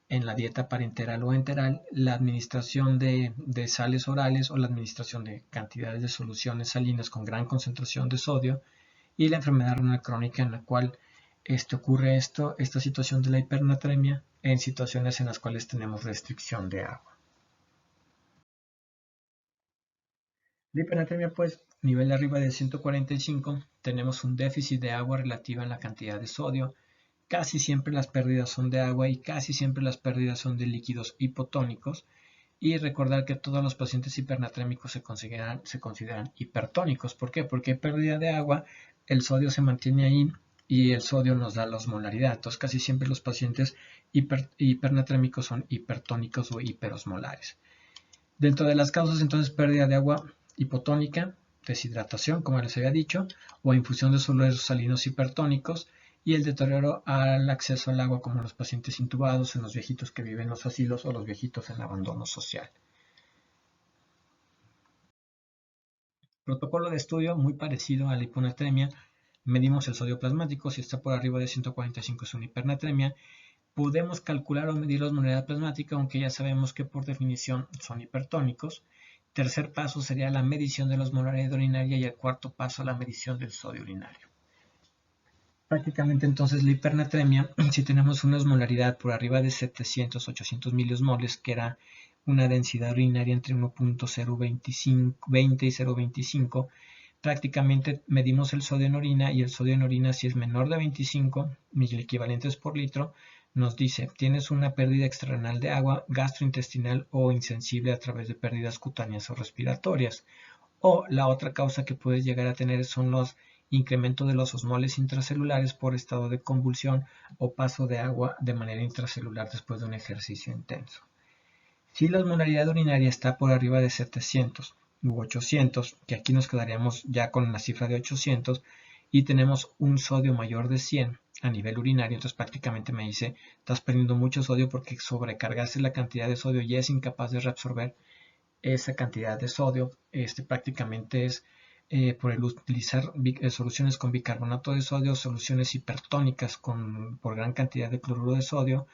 en la dieta parenteral o enteral, la administración de sales orales o la administración de cantidades de soluciones salinas con gran concentración de sodio y la enfermedad renal crónica en la cual ocurre esta situación de la hipernatremia en situaciones en las cuales tenemos restricción de agua. La hipernatremia, pues, nivel arriba de 145, tenemos un déficit de agua relativa a la cantidad de sodio. Casi siempre las pérdidas son de agua y casi siempre las pérdidas son de líquidos hipotónicos. Y recordar que todos los pacientes hipernatrémicos se consideran hipertónicos. ¿Por qué? Porque hay pérdida de agua, el sodio se mantiene ahí y el sodio nos da la osmolaridad. Entonces casi siempre los pacientes hipernatrémicos son hipertónicos o hiperosmolares. Dentro de las causas, entonces, pérdida de agua hipotónica, deshidratación, como les había dicho, o infusión de solubles salinos hipertónicos, y el deterioro al acceso al agua, como en los pacientes intubados, en los viejitos que viven en los asilos o los viejitos en abandono social. Protocolo de estudio muy parecido a la hiponatremia. Medimos el sodio plasmático, si está por arriba de 145 es una hipernatremia. Podemos calcular o medir la osmolaridad plasmática, aunque ya sabemos que por definición son hipertónicos. Tercer paso sería la medición de la osmolaridad urinaria y el cuarto paso la medición del sodio urinario. Prácticamente entonces la hipernatremia, si tenemos una osmolaridad por arriba de 700-800 miliosmoles, que era una densidad urinaria entre 1.020 y 0.25, prácticamente medimos el sodio en orina, y el sodio en orina, si es menor de 25 miliequivalentes por litro, nos dice: tienes una pérdida extrarrenal de agua, gastrointestinal o insensible a través de pérdidas cutáneas o respiratorias. O la otra causa que puedes llegar a tener son los incrementos de los osmoles intracelulares por estado de convulsión o paso de agua de manera intracelular después de un ejercicio intenso. Si la osmolaridad urinaria está por arriba de 700 u 800, que aquí nos quedaríamos ya con la cifra de 800, y tenemos un sodio mayor de 100 a nivel urinario, entonces prácticamente me dice: estás perdiendo mucho sodio porque sobrecargaste la cantidad de sodio y es incapaz de reabsorber esa cantidad de sodio. Prácticamente es por el utilizar soluciones con bicarbonato de sodio, soluciones hipertónicas por gran cantidad de cloruro de sodio,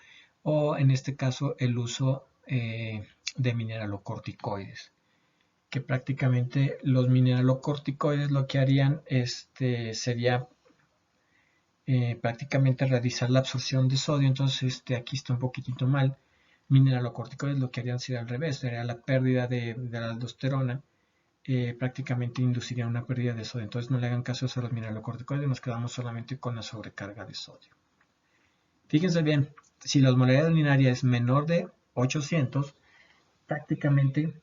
o en este caso el uso de mineralocorticoides, que prácticamente los mineralocorticoides lo que harían sería prácticamente realizar la absorción de sodio. Entonces aquí está un poquitito mal. Mineralocorticoides lo que harían sería al revés, sería la pérdida de la aldosterona, prácticamente induciría una pérdida de sodio. Entonces no le hagan caso a los mineralocorticoides, nos quedamos solamente con la sobrecarga de sodio. Fíjense bien, si la osmolaridad urinaria es menor de 800, prácticamente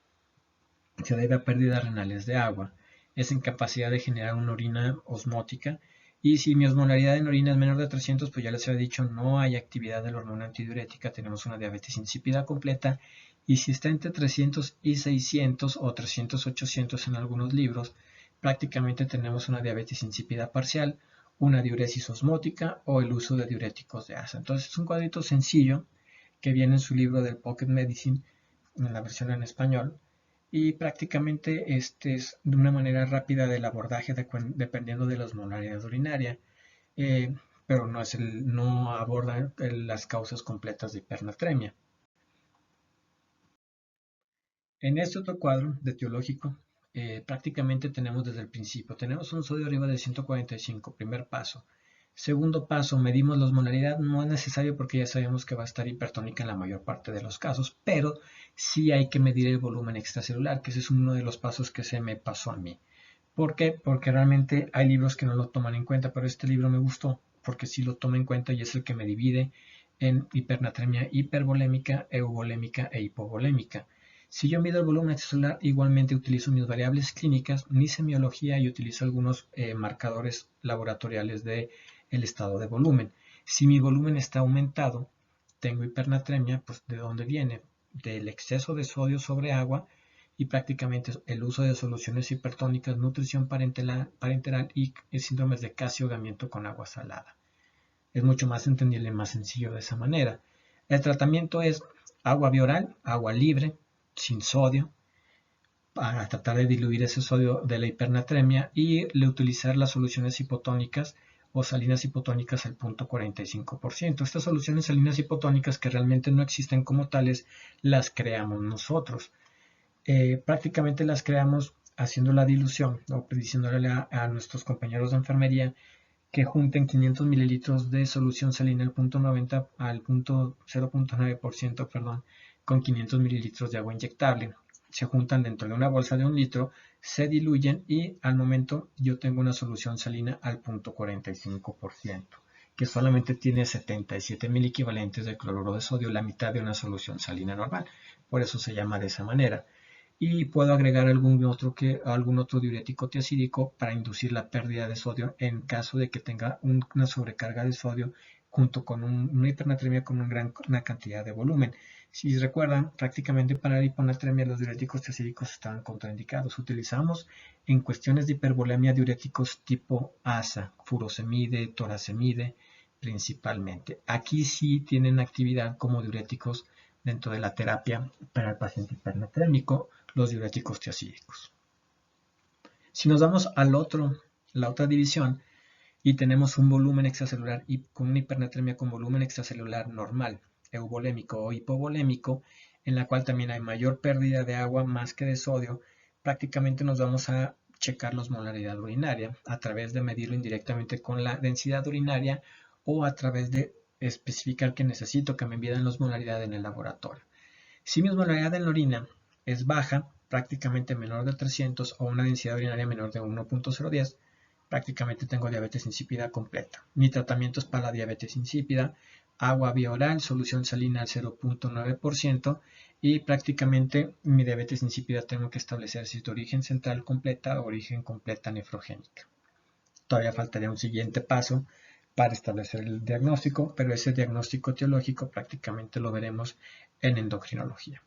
se debe a pérdidas renales de agua, es incapacidad de generar una orina osmótica. Y si mi osmolaridad en orina es menor de 300, pues ya les había dicho, no hay actividad de la hormona antidiurética, tenemos una diabetes insípida completa. Y si está entre 300 y 600 o 300-800 en algunos libros, prácticamente tenemos una diabetes insípida parcial, una diuresis osmótica o el uso de diuréticos de asa. Entonces es un cuadrito sencillo que viene en su libro del Pocket Medicine, en la versión en español, y prácticamente es de una manera rápida del abordaje dependiendo de la osmolaridad urinaria, pero no aborda las causas completas de hipernatremia. En este otro cuadro de etiológico, prácticamente tenemos desde el principio, tenemos un sodio arriba de 145, primer paso. Segundo paso, medimos la osmolaridad. No es necesario porque ya sabemos que va a estar hipertónica en la mayor parte de los casos, pero sí hay que medir el volumen extracelular, que ese es uno de los pasos que se me pasó a mí. ¿Por qué? Porque realmente hay libros que no lo toman en cuenta, pero este libro me gustó porque sí lo toma en cuenta y es el que me divide en hipernatremia hipervolémica, euvolémica e hipovolémica. Si yo mido el volumen extracelular, igualmente utilizo mis variables clínicas, mi semiología, y utilizo algunos marcadores laboratoriales del estado de volumen. Si mi volumen está aumentado, tengo hipernatremia. Pues ¿de dónde viene? Del exceso de sodio sobre agua, y prácticamente el uso de soluciones hipertónicas, nutrición parenteral y síndromes de casi ahogamiento con agua salada. Es mucho más entendible y más sencillo de esa manera. El tratamiento es agua bioral, agua libre, sin sodio, para tratar de diluir ese sodio de la hipernatremia, y utilizar las soluciones hipotónicas o salinas hipotónicas al 0.45%. Estas soluciones salinas hipotónicas, que realmente no existen como tales, las creamos nosotros. Prácticamente las creamos haciendo la dilución o diciéndole a nuestros compañeros de enfermería que junten 500 mililitros de solución salina al 0.9%, perdón, con 500 mililitros de agua inyectable. Se juntan dentro de una bolsa de 1 litro, se diluyen, y al momento yo tengo una solución salina al 0.45%, que solamente tiene 77 mil equivalentes de cloruro de sodio, la mitad de una solución salina normal. Por eso se llama de esa manera. Y puedo agregar algún otro diurético tiacídico para inducir la pérdida de sodio en caso de que tenga una sobrecarga de sodio junto con una hipernatremia con una cantidad de volumen. Si recuerdan, prácticamente para la hiponatremia los diuréticos tiacídicos estaban contraindicados. Utilizamos en cuestiones de hipervolemia diuréticos tipo ASA, furosemide, toracemide principalmente. Aquí sí tienen actividad como diuréticos dentro de la terapia para el paciente hipernatrémico, los diuréticos tiacídicos. Si nos vamos la otra división, y tenemos un volumen extracelular y con una hipernatremia con volumen extracelular normal, euvolémico o hipovolémico, en la cual también hay mayor pérdida de agua más que de sodio, prácticamente nos vamos a checar la osmolaridad urinaria a través de medirlo indirectamente con la densidad urinaria o a través de especificar que necesito que me midan la osmolaridad en el laboratorio. Si mi osmolaridad en la orina es baja, prácticamente menor de 300 o una densidad urinaria menor de 1.010, prácticamente tengo diabetes insípida completa. Mi tratamiento es para la diabetes insípida, agua vía oral, solución salina al 0.9% y prácticamente mi diabetes insípida tengo que establecer si es de origen central completa o origen completa nefrogénica. Todavía faltaría un siguiente paso para establecer el diagnóstico, pero ese diagnóstico etiológico prácticamente lo veremos en endocrinología.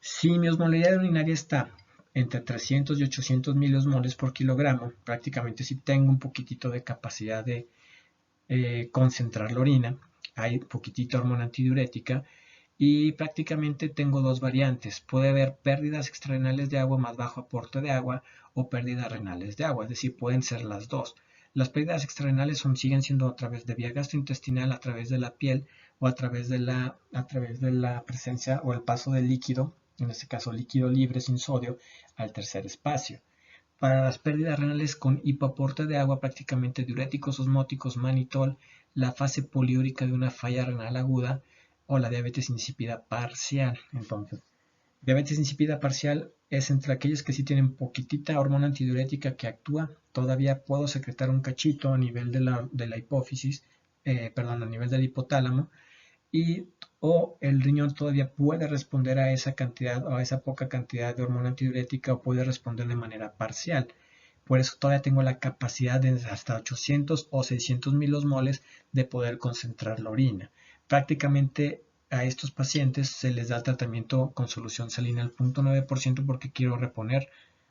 Si mi osmolaridad urinaria está entre 300 y 800 miliosmoles por kilogramo, prácticamente si tengo un poquitito de capacidad de concentrar la orina, hay un poquitito de hormona antidiurética y prácticamente tengo dos variantes. Puede haber pérdidas extrarrenales de agua más bajo aporte de agua o pérdidas renales de agua, es decir, pueden ser las dos. Las pérdidas extrarrenales siguen siendo a través de vía gastrointestinal, a través de la piel o a través de la presencia o el paso del líquido, en este caso líquido libre sin sodio, al tercer espacio. Para las pérdidas renales con hipoaporte de agua, prácticamente diuréticos osmóticos, manitol, la fase poliúrica de una falla renal aguda o la diabetes insípida parcial. Entonces, diabetes insípida parcial es entre aquellos que sí tienen poquitita hormona antidiurética que actúa. Todavía puedo secretar un cachito a nivel de la hipófisis, a nivel del hipotálamo, o el riñón todavía puede responder a esa cantidad o a esa poca cantidad de hormona antidiurética o puede responder de manera parcial. Por eso todavía tengo la capacidad de hasta 800 o 600 milosmoles de poder concentrar la orina. Prácticamente a estos pacientes se les da tratamiento con solución salina al 0.9% porque quiero reponer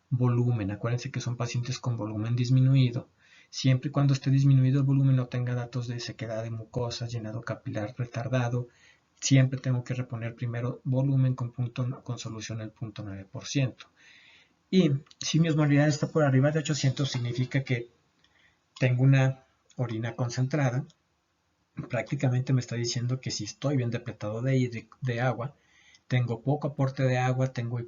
volumen. Acuérdense que son pacientes con volumen disminuido. Siempre y cuando esté disminuido el volumen no tenga datos de sequedad de mucosas, llenado capilar retardado, siempre tengo que reponer primero volumen con solución al 0.9%. Y si mi osmolaridad está por arriba de 800, significa que tengo una orina concentrada. Prácticamente me está diciendo que si estoy bien depletado de agua, tengo poco aporte de agua, tengo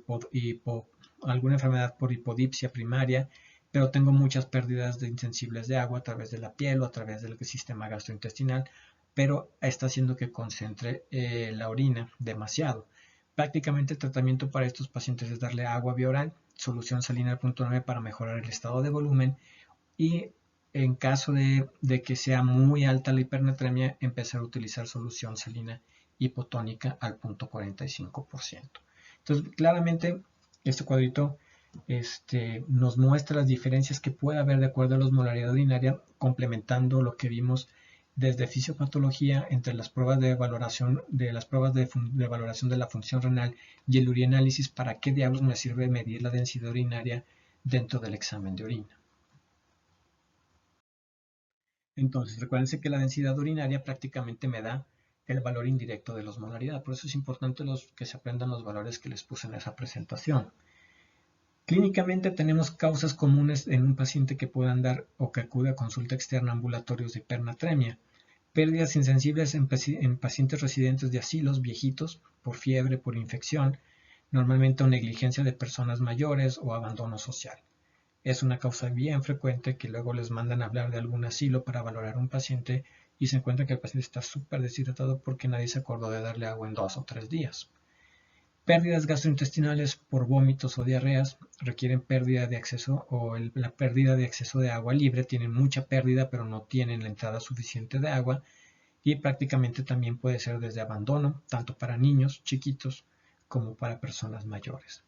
alguna enfermedad por hipodipsia primaria, pero tengo muchas pérdidas de insensibles de agua a través de la piel o a través del sistema gastrointestinal, pero está haciendo que concentre la orina demasiado. Prácticamente el tratamiento para estos pacientes es darle agua vía oral, solución salina al 0.9 para mejorar el estado de volumen y en caso de que sea muy alta la hipernatremia, empezar a utilizar solución salina hipotónica al 0.45%. Entonces, claramente, este cuadrito nos muestra las diferencias que puede haber de acuerdo a la osmolaridad urinaria, complementando lo que vimos desde fisiopatología entre las pruebas de valoración de valoración de la función renal y el urinálisis, para qué diablos me sirve medir la densidad urinaria dentro del examen de orina. Entonces, recuérdense que la densidad urinaria prácticamente me da el valor indirecto de la osmolaridad. Por eso es importante que se aprendan los valores que les puse en esa presentación. Clínicamente tenemos causas comunes en un paciente que puedan dar o que acude a consulta externa a ambulatorios de hipernatremia. Pérdidas insensibles en pacientes residentes de asilos viejitos por fiebre, por infección, normalmente o negligencia de personas mayores o abandono social. Es una causa bien frecuente que luego les mandan a hablar de algún asilo para valorar a un paciente y se encuentra que el paciente está súper deshidratado porque nadie se acordó de darle agua en 2 o 3 días. Pérdidas gastrointestinales por vómitos o diarreas requieren pérdida de acceso o la pérdida de acceso de agua libre. Tienen mucha pérdida pero no tienen la entrada suficiente de agua y prácticamente también puede ser desde abandono, tanto para niños chiquitos como para personas mayores.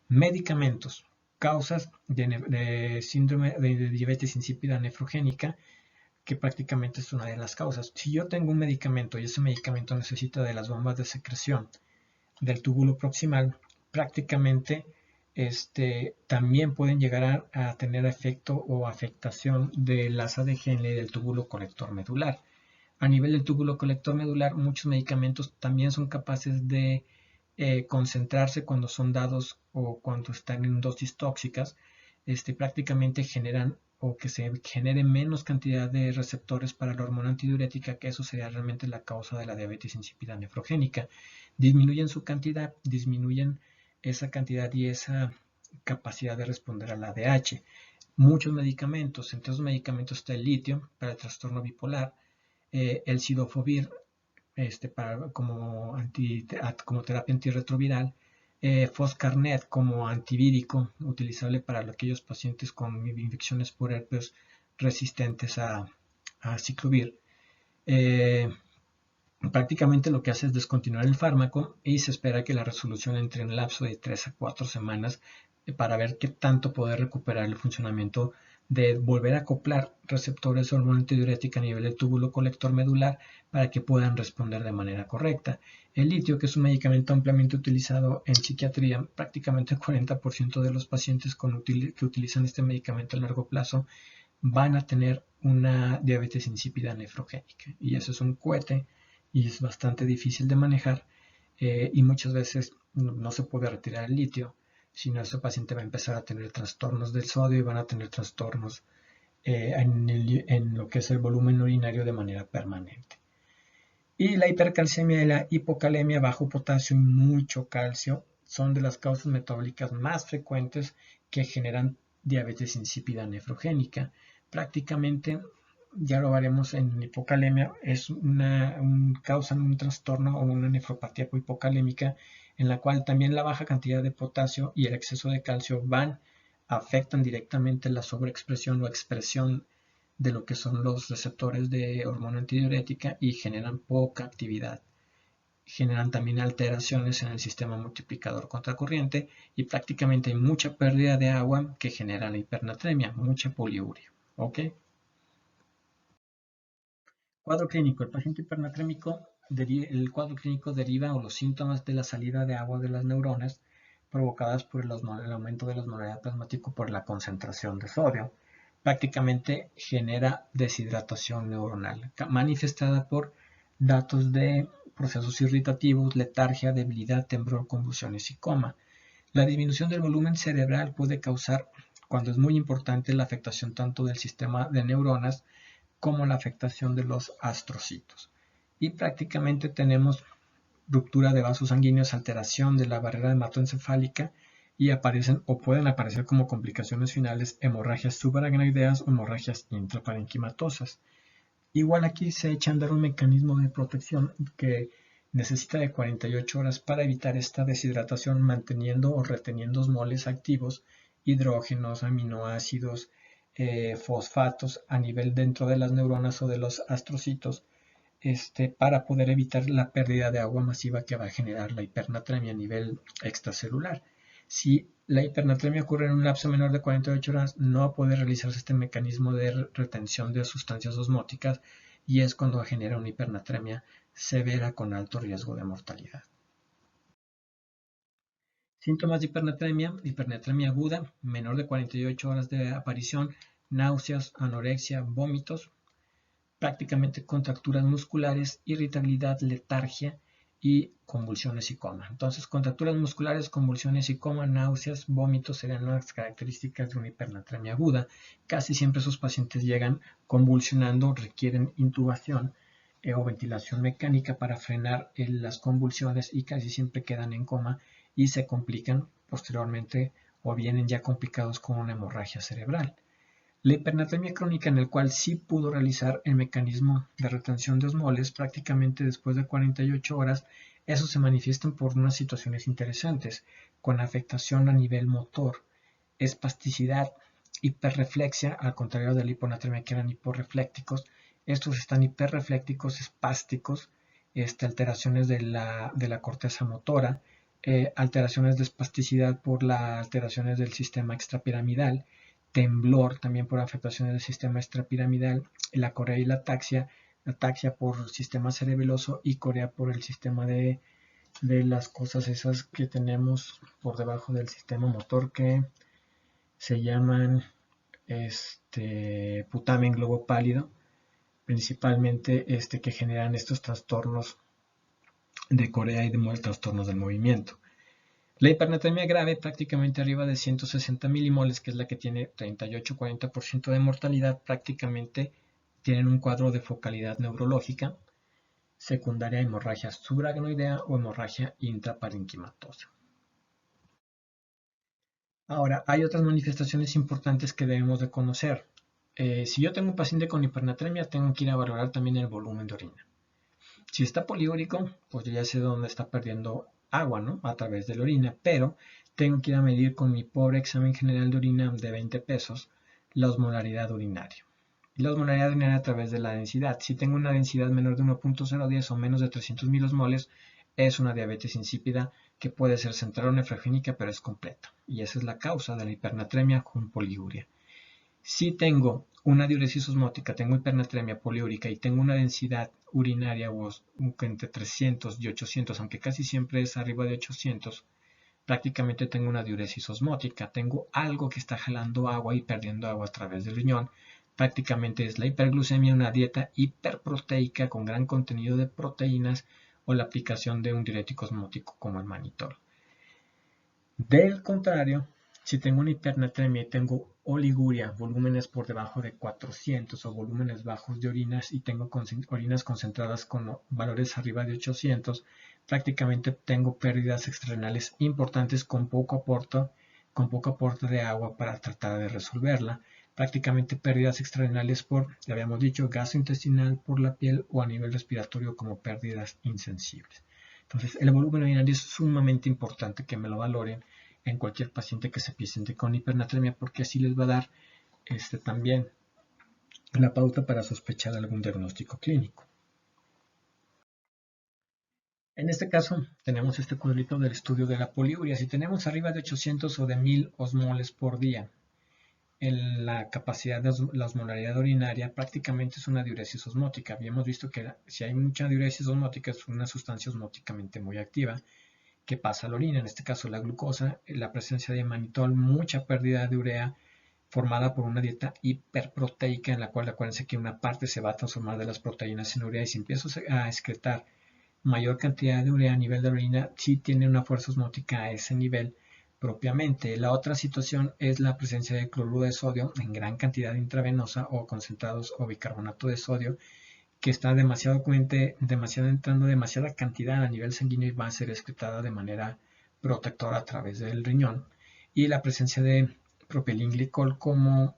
Medicamentos. Causas de síndrome de diabetes insípida nefrogénica, que prácticamente es una de las causas. Si yo tengo un medicamento y ese medicamento necesita de las bombas de secreción del túbulo proximal, prácticamente también pueden llegar a tener efecto o afectación del asa de Henle y del túbulo colector medular. A nivel del túbulo colector medular, muchos medicamentos también son capaces de concentrarse cuando son dados o cuando están en dosis tóxicas. prácticamente generan o que se genere menos cantidad de receptores para la hormona antidiurética, que eso sería realmente la causa de la diabetes insípida nefrogénica. Disminuyen su cantidad, disminuyen esa cantidad y esa capacidad de responder al ADH. Muchos medicamentos, entre esos medicamentos está el litio para el trastorno bipolar, el sidofovir como terapia antirretroviral, Foscarnet como antivírico, utilizable para aquellos pacientes con infecciones por herpes resistentes a ciclovir. Prácticamente lo que hace es descontinuar el fármaco y se espera que la resolución entre en un lapso de 3 a 4 semanas para ver qué tanto poder recuperar el funcionamiento de volver a acoplar receptores de hormona antidiurética a nivel del túbulo colector medular para que puedan responder de manera correcta. El litio, que es un medicamento ampliamente utilizado en psiquiatría, prácticamente el 40% de los pacientes que utilizan este medicamento a largo plazo van a tener una diabetes insípida nefrogénica. Y eso es un cohete y es bastante difícil de manejar y muchas veces no se puede retirar el litio, sino ese paciente va a empezar a tener trastornos del sodio y van a tener trastornos en lo que es el volumen urinario de manera permanente. Y la hipercalcemia y la hipocalemia, bajo potasio y mucho calcio, son de las causas metabólicas más frecuentes que generan diabetes insípida nefrogénica. Prácticamente, ya lo veremos en hipocalemia, causan un trastorno o una nefropatía hipocalémica en la cual también la baja cantidad de potasio y el exceso de calcio afectan directamente la sobreexpresión o expresión de lo que son los receptores de hormona antidiurética y generan poca actividad. Generan también alteraciones en el sistema multiplicador contracorriente y prácticamente hay mucha pérdida de agua que genera la hipernatremia, mucha poliuria. ¿Ok? Cuadro clínico. El paciente hipernatrémico, el cuadro clínico deriva o los síntomas de la salida de agua de las neuronas provocadas por el aumento de la osmolaridad plasmática por la concentración de sodio. Prácticamente genera deshidratación neuronal, manifestada por datos de procesos irritativos, letargia, debilidad, temblor, convulsiones y coma. La disminución del volumen cerebral puede causar, cuando es muy importante, la afectación tanto del sistema de neuronas como la afectación de los astrocitos. Y prácticamente tenemos ruptura de vasos sanguíneos, alteración de la barrera hematoencefálica y aparecen o pueden aparecer como complicaciones finales hemorragias subaracnoideas o hemorragias intraparenquimatosas. Igual aquí se echa a andar un mecanismo de protección que necesita de 48 horas para evitar esta deshidratación manteniendo o reteniendo osmoles activos, hidrógenos, aminoácidos, fosfatos a nivel dentro de las neuronas o de los astrocitos para poder evitar la pérdida de agua masiva que va a generar la hipernatremia a nivel extracelular. Si la hipernatremia ocurre en un lapso menor de 48 horas, no va a poder realizarse este mecanismo de retención de sustancias osmóticas y es cuando genera una hipernatremia severa con alto riesgo de mortalidad. Síntomas de hipernatremia aguda, menor de 48 horas de aparición, náuseas, anorexia, vómitos, prácticamente contracturas musculares, irritabilidad, letargia y convulsiones y coma. Entonces, contracturas musculares, convulsiones y coma, náuseas, vómitos serían las características de una hipernatremia aguda. Casi siempre esos pacientes llegan convulsionando, requieren intubación o ventilación mecánica para frenar las convulsiones y casi siempre quedan en coma y se complican posteriormente o vienen ya complicados con una hemorragia cerebral. La hipernatremia crónica, en el cual sí pudo realizar el mecanismo de retención de osmoles prácticamente después de 48 horas, eso se manifiesta por unas situaciones interesantes, con afectación a nivel motor, espasticidad, hiperreflexia, al contrario de la hiponatremia que eran hiporreflécticos, estos están hiperreflécticos, espásticos, alteraciones de la corteza motora, alteraciones de espasticidad por las alteraciones del sistema extrapiramidal, temblor también por afectaciones del sistema extrapiramidal, la corea y la ataxia por sistema cerebeloso y corea por el sistema de las cosas esas que tenemos por debajo del sistema motor que se llaman putamen globo pálido, principalmente que generan estos trastornos de corea y de trastornos del movimiento. La hipernatremia grave, prácticamente arriba de 160 milimoles, que es la que tiene 38-40% de mortalidad, prácticamente tienen un cuadro de focalidad neurológica secundaria a hemorragia subaracnoidea o hemorragia intraparenquimatosa. Ahora, hay otras manifestaciones importantes que debemos de conocer. Si yo tengo un paciente con hipernatremia, tengo que ir a valorar también el volumen de orina. Si está poliúrico, pues yo ya sé dónde está perdiendo agua, ¿no? A través de la orina, pero tengo que ir a medir con mi pobre examen general de orina de 20 pesos la osmolaridad urinaria. Y la osmolaridad urinaria a través de la densidad. Si tengo una densidad menor de 1.010 o menos de 300 milosmoles, es una diabetes insípida que puede ser central o nefrogénica, pero es completa. Y esa es la causa de la hipernatremia con poliuria. Si tengo una diuresis osmótica, tengo hipernatremia poliúrica y tengo una densidad urinaria entre 300 y 800, aunque casi siempre es arriba de 800, prácticamente tengo una diuresis osmótica. Tengo algo que está jalando agua y perdiendo agua a través del riñón. Prácticamente es la hiperglucemia, una dieta hiperproteica con gran contenido de proteínas o la aplicación de un diurético osmótico como el mannitol. Del contrario, si tengo una hipernatremia y tengo oliguria, volúmenes por debajo de 400 o volúmenes bajos de orinas y tengo orinas concentradas con valores arriba de 800, prácticamente tengo pérdidas extrarrenales importantes con poco aporte de agua para tratar de resolverla. Prácticamente pérdidas extrarrenales por, ya habíamos dicho, gastrointestinal, por la piel o a nivel respiratorio como pérdidas insensibles. Entonces, el volumen urinario es sumamente importante que me lo valoren en cualquier paciente que se presente con hipernatremia, porque así les va a dar también la pauta para sospechar algún diagnóstico clínico. En este caso, tenemos este cuadrito del estudio de la poliuria. Si tenemos arriba de 800 o de 1000 osmoles por día, en la capacidad de la osmolaridad urinaria prácticamente es una diuresis osmótica. Habíamos visto que si hay mucha diuresis osmótica es una sustancia osmóticamente muy activa que pasa a la orina, en este caso la glucosa, la presencia de mannitol, mucha pérdida de urea formada por una dieta hiperproteica en la cual acuérdense que una parte se va a transformar de las proteínas en urea y si empiezo a excretar mayor cantidad de urea a nivel de la orina, sí tiene una fuerza osmótica a ese nivel propiamente. La otra situación es la presencia de cloruro de sodio en gran cantidad intravenosa o concentrados o bicarbonato de sodio que está entrando demasiada cantidad a nivel sanguíneo y va a ser excretada de manera protectora a través del riñón. Y la presencia de propilenglicol como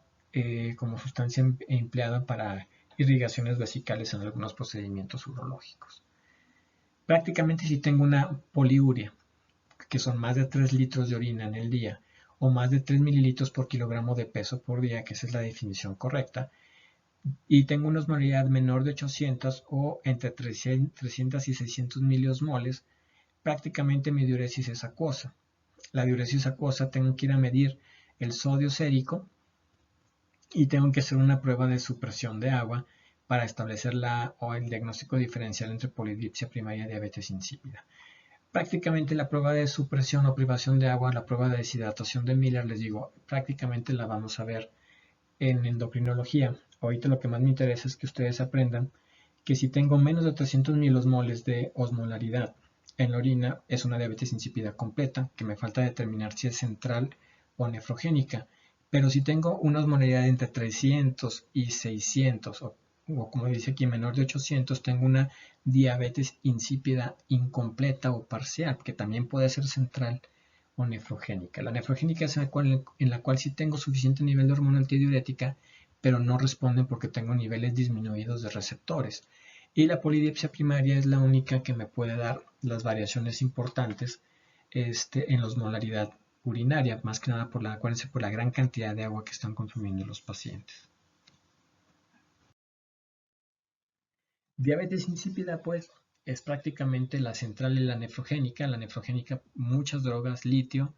sustancia empleada para irrigaciones vesicales en algunos procedimientos urológicos. Prácticamente si tengo una poliuria, que son más de 3 litros de orina en el día, o más de 3 mililitros por kilogramo de peso por día, que esa es la definición correcta, y tengo una osmolaridad menor de 800 o entre 300 y 600 miliosmoles, prácticamente mi diuresis es acuosa. La diuresis acuosa tengo que ir a medir el sodio sérico y tengo que hacer una prueba de supresión de agua para establecer el diagnóstico diferencial entre polidipsia primaria y diabetes insípida. Prácticamente la prueba de supresión o privación de agua, la prueba de deshidratación de Miller, les digo, prácticamente la vamos a ver en endocrinología. Ahorita lo que más me interesa es que ustedes aprendan que si tengo menos de 300 milosmoles de osmolaridad en la orina, es una diabetes insípida completa, que me falta determinar si es central o nefrogénica. Pero si tengo una osmolaridad entre 300 y 600, o como dice aquí, menor de 800, tengo una diabetes insípida incompleta o parcial, que también puede ser central o nefrogénica. La nefrogénica es en la cual sí tengo suficiente nivel de hormona antidiurética, pero no responden porque tengo niveles disminuidos de receptores. Y la polidipsia primaria es la única que me puede dar las variaciones importantes en la osmolaridad urinaria, más que nada acuérdense, por la gran cantidad de agua que están consumiendo los pacientes. Diabetes insípida, pues, es prácticamente la central y la nefrogénica. La nefrogénica, muchas drogas, litio,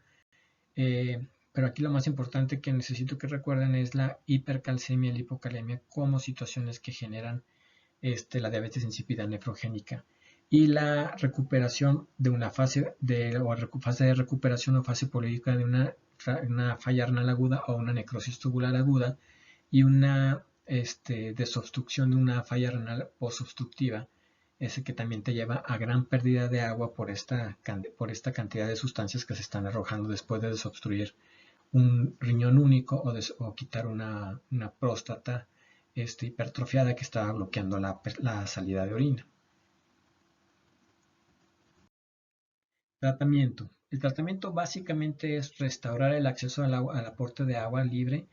pero aquí lo más importante que necesito que recuerden es la hipercalcemia y la hipocalemia como situaciones que generan la diabetes insípida nefrogénica y la recuperación de una fase de recuperación o fase política de una falla renal aguda o una necrosis tubular aguda y una desobstrucción de una falla renal posobstructiva ese que también te lleva a gran pérdida de agua por esta cantidad de sustancias que se están arrojando después de desobstruir un riñón único o quitar una próstata hipertrofiada que estaba bloqueando la salida de orina. Tratamiento. El tratamiento básicamente es restaurar el acceso al aporte de agua libre,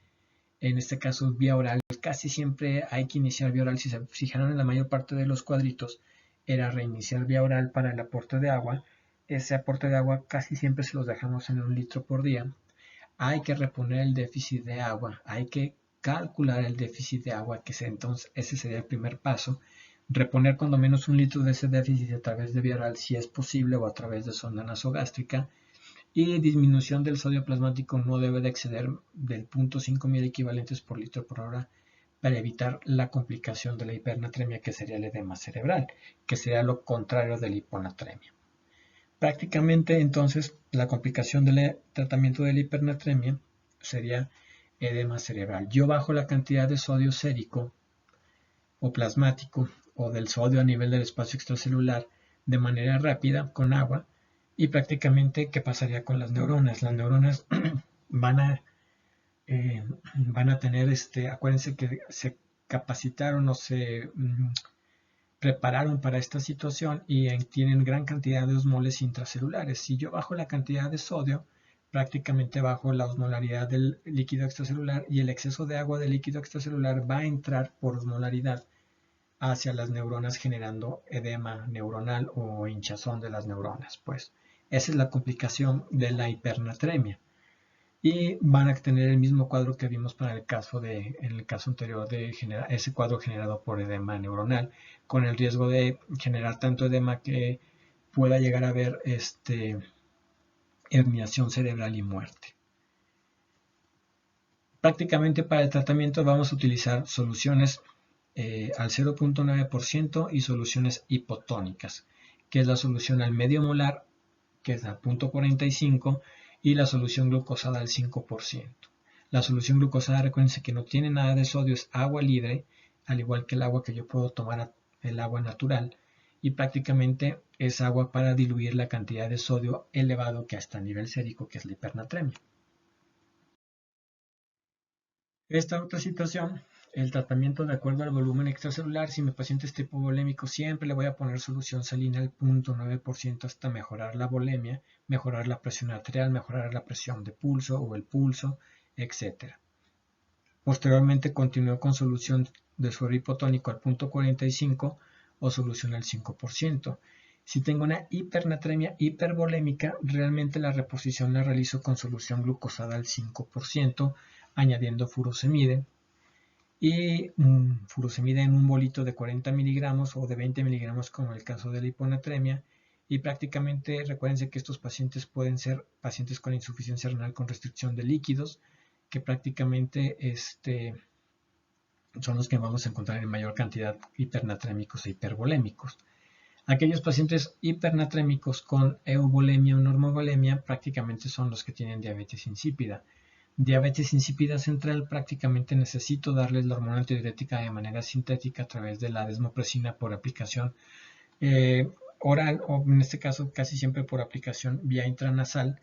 en este caso vía oral. Casi siempre hay que iniciar vía oral. Si se fijaron en la mayor parte de los cuadritos, era reiniciar vía oral para el aporte de agua. Ese aporte de agua casi siempre se los dejamos en 1 litro por día. Hay que reponer el déficit de agua, hay que calcular el déficit de agua, entonces ese sería el primer paso. Reponer cuando menos 1 litro de ese déficit a través de vía oral si es posible o a través de sonda nasogástrica. Y disminución del sodio plasmático no debe de exceder del 0.5 mil equivalentes por litro por hora para evitar la complicación de la hipernatremia, que sería el edema cerebral, que sería lo contrario de la hiponatremia. Prácticamente entonces la complicación del tratamiento de la hipernatremia sería edema cerebral. Yo bajo la cantidad de sodio sérico o plasmático o del sodio a nivel del espacio extracelular de manera rápida con agua, y prácticamente ¿qué pasaría con las neuronas? Las neuronas van a tener, acuérdense que se capacitaron o se prepararon para esta situación y tienen gran cantidad de osmoles intracelulares. Si yo bajo la cantidad de sodio, prácticamente bajo la osmolaridad del líquido extracelular, y el exceso de agua del líquido extracelular va a entrar por osmolaridad hacia las neuronas generando edema neuronal o hinchazón de las neuronas. Pues esa es la complicación de la hipernatremia. Y van a tener el mismo cuadro que vimos en el caso anterior de ese cuadro generado por edema neuronal, con el riesgo de generar tanto edema que pueda llegar a haber herniación cerebral y muerte. Prácticamente para el tratamiento vamos a utilizar soluciones al 0.9% y soluciones hipotónicas, que es la solución al medio molar, que es al 0.45, y la solución glucosada al 5%. La solución glucosada, recuerden que no tiene nada de sodio, es agua libre, al igual que el agua que yo puedo tomar, el agua natural, y prácticamente es agua para diluir la cantidad de sodio elevado que hasta a nivel sérico, que es la hipernatremia. Esta otra situación, el tratamiento de acuerdo al volumen extracelular. Si mi paciente es tipo volémico, siempre le voy a poner solución salina al 0.9% hasta mejorar la volemia, mejorar la presión arterial, mejorar la presión de pulso o el pulso, etc. Posteriormente continúo con solución de suero hipotónico al 0.45 o solución al 5%. Si tengo una hipernatremia hipervolémica, realmente la reposición la realizo con solución glucosada al 5%, añadiendo furosemide, y furosemide en un bolito de 40 miligramos o de 20 miligramos como en el caso de la hiponatremia. Y prácticamente recuérdense que estos pacientes pueden ser pacientes con insuficiencia renal con restricción de líquidos, que prácticamente son los que vamos a encontrar en mayor cantidad hipernatrémicos e hipervolémicos. Aquellos pacientes hipernatrémicos con euvolemia o normovolemia prácticamente son los que tienen diabetes insípida. Diabetes insípida central, prácticamente necesito darles la hormona antidiurética de manera sintética a través de la desmopresina por aplicación oral, o en este caso casi siempre por aplicación vía intranasal.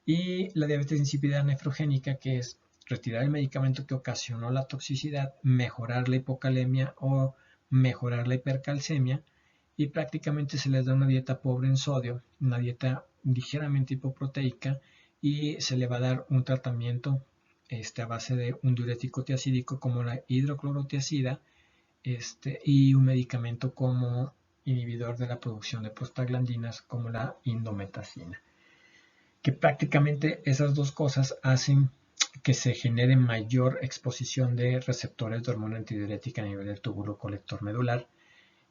Y la diabetes insípida nefrogénica, que es retirar el medicamento que ocasionó la toxicidad, mejorar la hipocalemia o mejorar la hipercalcemia, y prácticamente se les da una dieta pobre en sodio, una dieta ligeramente hipoproteica, y se le va a dar un tratamiento a base de un diurético tiacídico como la hidroclorotiazida, y un medicamento como inhibidor de la producción de prostaglandinas como la indometacina. Que prácticamente esas dos cosas hacen que se genere mayor exposición de receptores de hormona antidiurética a nivel del túbulo colector medular,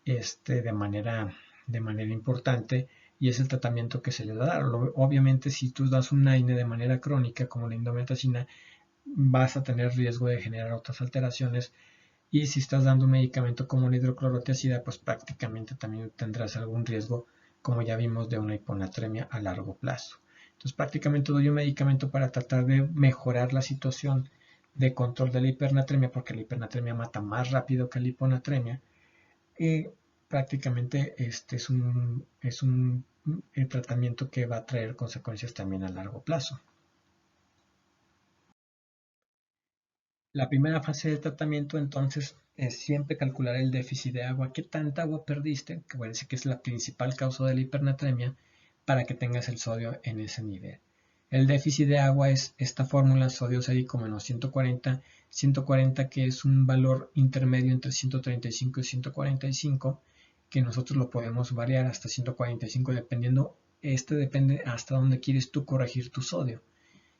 de manera importante, y es el tratamiento que se le da. Obviamente, si tú das un AINE de manera crónica como la indometacina, vas a tener riesgo de generar otras alteraciones, y si estás dando un medicamento como la hidroclorotiazida, pues prácticamente también tendrás algún riesgo, como ya vimos, de una hiponatremia a largo plazo. Entonces prácticamente doy un medicamento para tratar de mejorar la situación de control de la hipernatremia, porque la hipernatremia mata más rápido que la hiponatremia, prácticamente es un tratamiento que va a traer consecuencias también a largo plazo. La primera fase del tratamiento entonces es siempre calcular el déficit de agua, qué tanta agua perdiste, que parece que es la principal causa de la hipernatremia, para que tengas el sodio en ese nivel. El déficit de agua es esta fórmula sodio sérico menos 140, 140 que es un valor intermedio entre 135 y 145, que nosotros lo podemos variar hasta 145 dependiendo, depende hasta dónde quieres tú corregir tu sodio.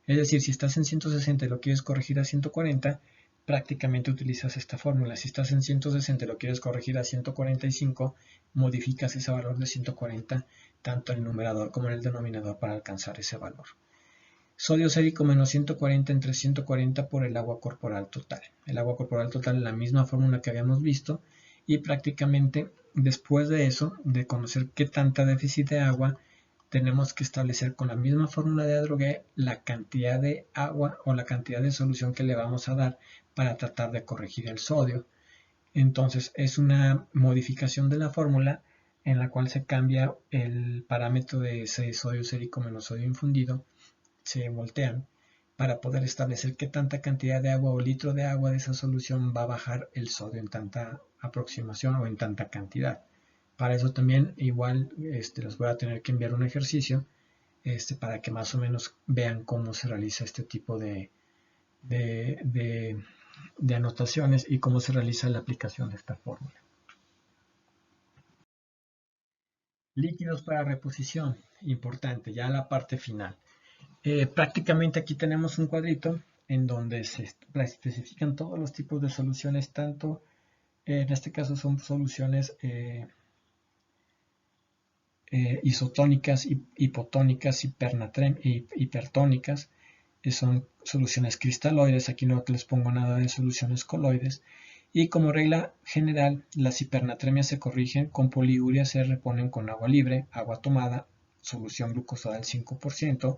Es decir, si estás en 160 y lo quieres corregir a 140, prácticamente utilizas esta fórmula. Si estás en 160 y lo quieres corregir a 145, modificas ese valor de 140 tanto en el numerador como en el denominador para alcanzar ese valor. Sodio sérico menos 140 entre 140 por el agua corporal total. El agua corporal total es la misma fórmula que habíamos visto y prácticamente después de eso, de conocer qué tanta déficit de agua, tenemos que establecer con la misma fórmula de Adrogué la cantidad de agua o la cantidad de solución que le vamos a dar para tratar de corregir el sodio. Entonces es una modificación de la fórmula en la cual se cambia el parámetro de ese sodio sérico menos sodio infundido, se voltean para poder establecer qué tanta cantidad de agua o litro de agua de esa solución va a bajar el sodio en tanta aproximación o en tanta cantidad. Para eso también igual les voy a tener que enviar un ejercicio para que más o menos vean cómo se realiza este tipo de, de, de anotaciones y cómo se realiza la aplicación de esta fórmula. Líquidos para reposición, importante, ya la parte final. Prácticamente aquí tenemos un cuadrito en donde se especifican todos los tipos de soluciones, tanto en este caso son soluciones isotónicas, hipotónicas, hipertónicas, son soluciones cristaloides, aquí no les pongo nada de soluciones coloides, y como regla general, las hipernatremias se corrigen con poliuria, se reponen con agua libre, agua tomada, solución glucosada del 5%,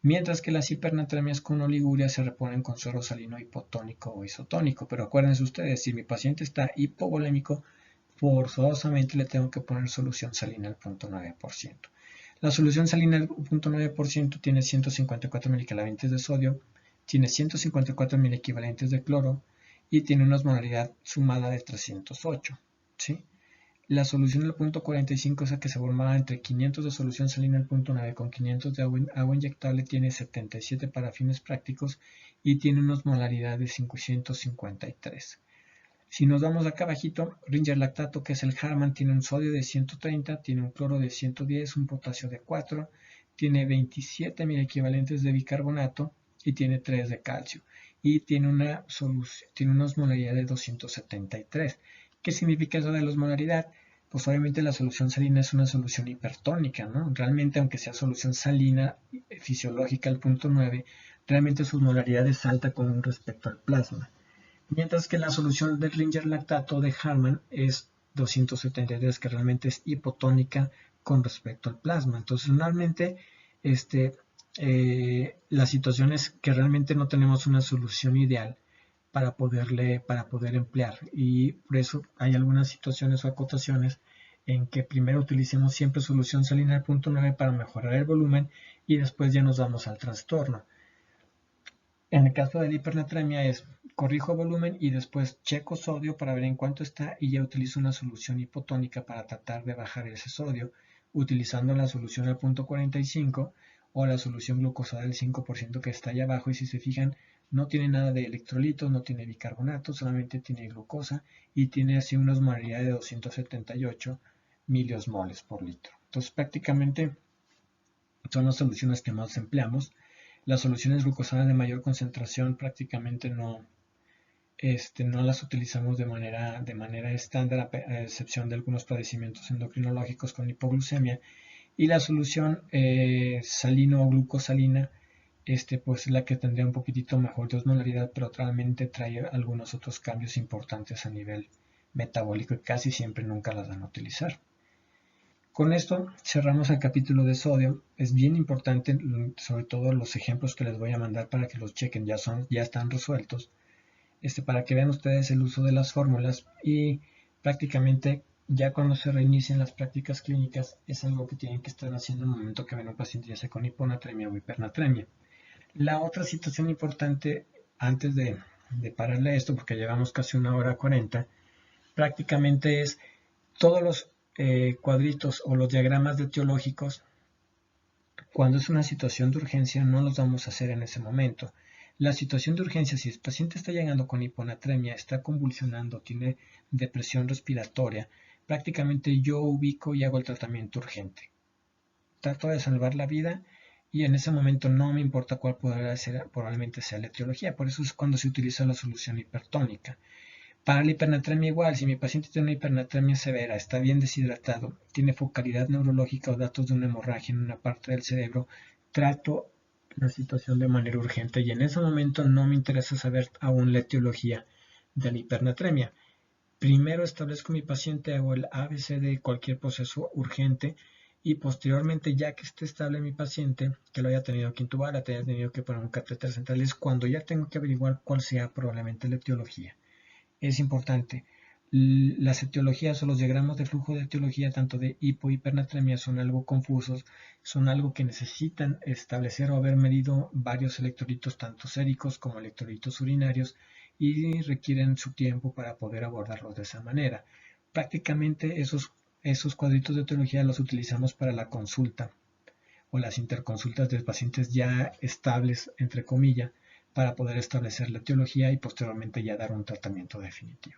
mientras que las hipernatremias con oliguria se reponen con suero salino hipotónico o isotónico. Pero acuérdense ustedes, si mi paciente está hipovolémico, forzosamente le tengo que poner solución salina al 0.9%. La solución salina al 0.9% tiene 154 equivalentes de sodio, tiene 154 equivalentes de cloro y tiene una osmolaridad sumada de 308. ¿Sí? La solución al 0.45, o sea que se formará entre 500 de solución salina al 0.9 con 500 de agua inyectable, tiene 77 para fines prácticos y tiene una osmolaridad de 553. Si nos vamos acá abajito, Ringer lactato, que es el Harman, tiene un sodio de 130, tiene un cloro de 110, un potasio de 4, tiene 27 mil equivalentes de bicarbonato y tiene 3 de calcio. Y tiene una osmolaridad de 273. ¿Qué significa eso de la osmolaridad? Pues obviamente la solución salina es una solución hipertónica, ¿no? Realmente, aunque sea solución salina fisiológica al 0.9, realmente su osmolaridad es alta con respecto al plasma. Mientras que la solución del Ringer lactato de Harman es 273, que realmente es hipotónica con respecto al plasma. Entonces, normalmente, la situación es que realmente no tenemos una solución ideal para poder emplear. Y por eso hay algunas situaciones o acotaciones en que primero utilicemos siempre solución salina al 0.9 para mejorar el volumen y después ya nos vamos al trastorno. En el caso de la hipernatremia es corrijo volumen y después checo sodio para ver en cuánto está y ya utilizo una solución hipotónica para tratar de bajar ese sodio utilizando la solución al 0.45 o la solución glucosada del 5% que está allá abajo, y si se fijan no tiene nada de electrolitos, no tiene bicarbonato, solamente tiene glucosa y tiene así una osmolaridad de 278 miliosmoles por litro. Entonces prácticamente son las soluciones que más empleamos. Las soluciones glucosadas de mayor concentración prácticamente no las utilizamos de manera estándar, a excepción de algunos padecimientos endocrinológicos con hipoglucemia. Y la solución salino o glucosalina, pues es la que tendría un poquitito mejor de osmolaridad, pero realmente trae algunos otros cambios importantes a nivel metabólico y casi siempre nunca las van a utilizar. Con esto cerramos el capítulo de sodio. Es bien importante, sobre todo los ejemplos que les voy a mandar para que los chequen, ya están resueltos, para que vean ustedes el uso de las fórmulas y prácticamente Ya cuando se reinicien las prácticas clínicas es algo que tienen que estar haciendo en el momento que ven un paciente ya sea con hiponatremia o hipernatremia. La otra situación importante antes de pararle esto, porque llevamos casi 1 hora 40, prácticamente es todos los cuadritos o los diagramas de etiológicos. Cuando es una situación de urgencia no los vamos a hacer en ese momento. La situación de urgencia, si el paciente está llegando con hiponatremia, está convulsionando, tiene depresión respiratoria, prácticamente yo ubico y hago el tratamiento urgente. Trato de salvar la vida y en ese momento no me importa cuál podrá ser, probablemente sea la etiología. Por eso es cuando se utiliza la solución hipertónica. Para la hipernatremia igual, si mi paciente tiene una hipernatremia severa, está bien deshidratado, tiene focalidad neurológica o datos de una hemorragia en una parte del cerebro, trato la situación de manera urgente y en ese momento no me interesa saber aún la etiología de la hipernatremia. Primero establezco mi paciente, hago el ABC de cualquier proceso urgente y posteriormente, ya que esté estable mi paciente, que lo haya tenido que intubar, lo haya tenido que poner un catéter central, es cuando ya tengo que averiguar cuál sea probablemente la etiología. Es importante. Las etiologías o los diagramas de flujo de etiología tanto de hipo y hipernatremia son algo confusos, son algo que necesitan establecer o haber medido varios electrolitos tanto séricos como electrolitos urinarios y requieren su tiempo para poder abordarlos de esa manera. Prácticamente esos cuadritos de etiología los utilizamos para la consulta o las interconsultas de pacientes ya estables, entre comillas, para poder establecer la etiología y posteriormente ya dar un tratamiento definitivo.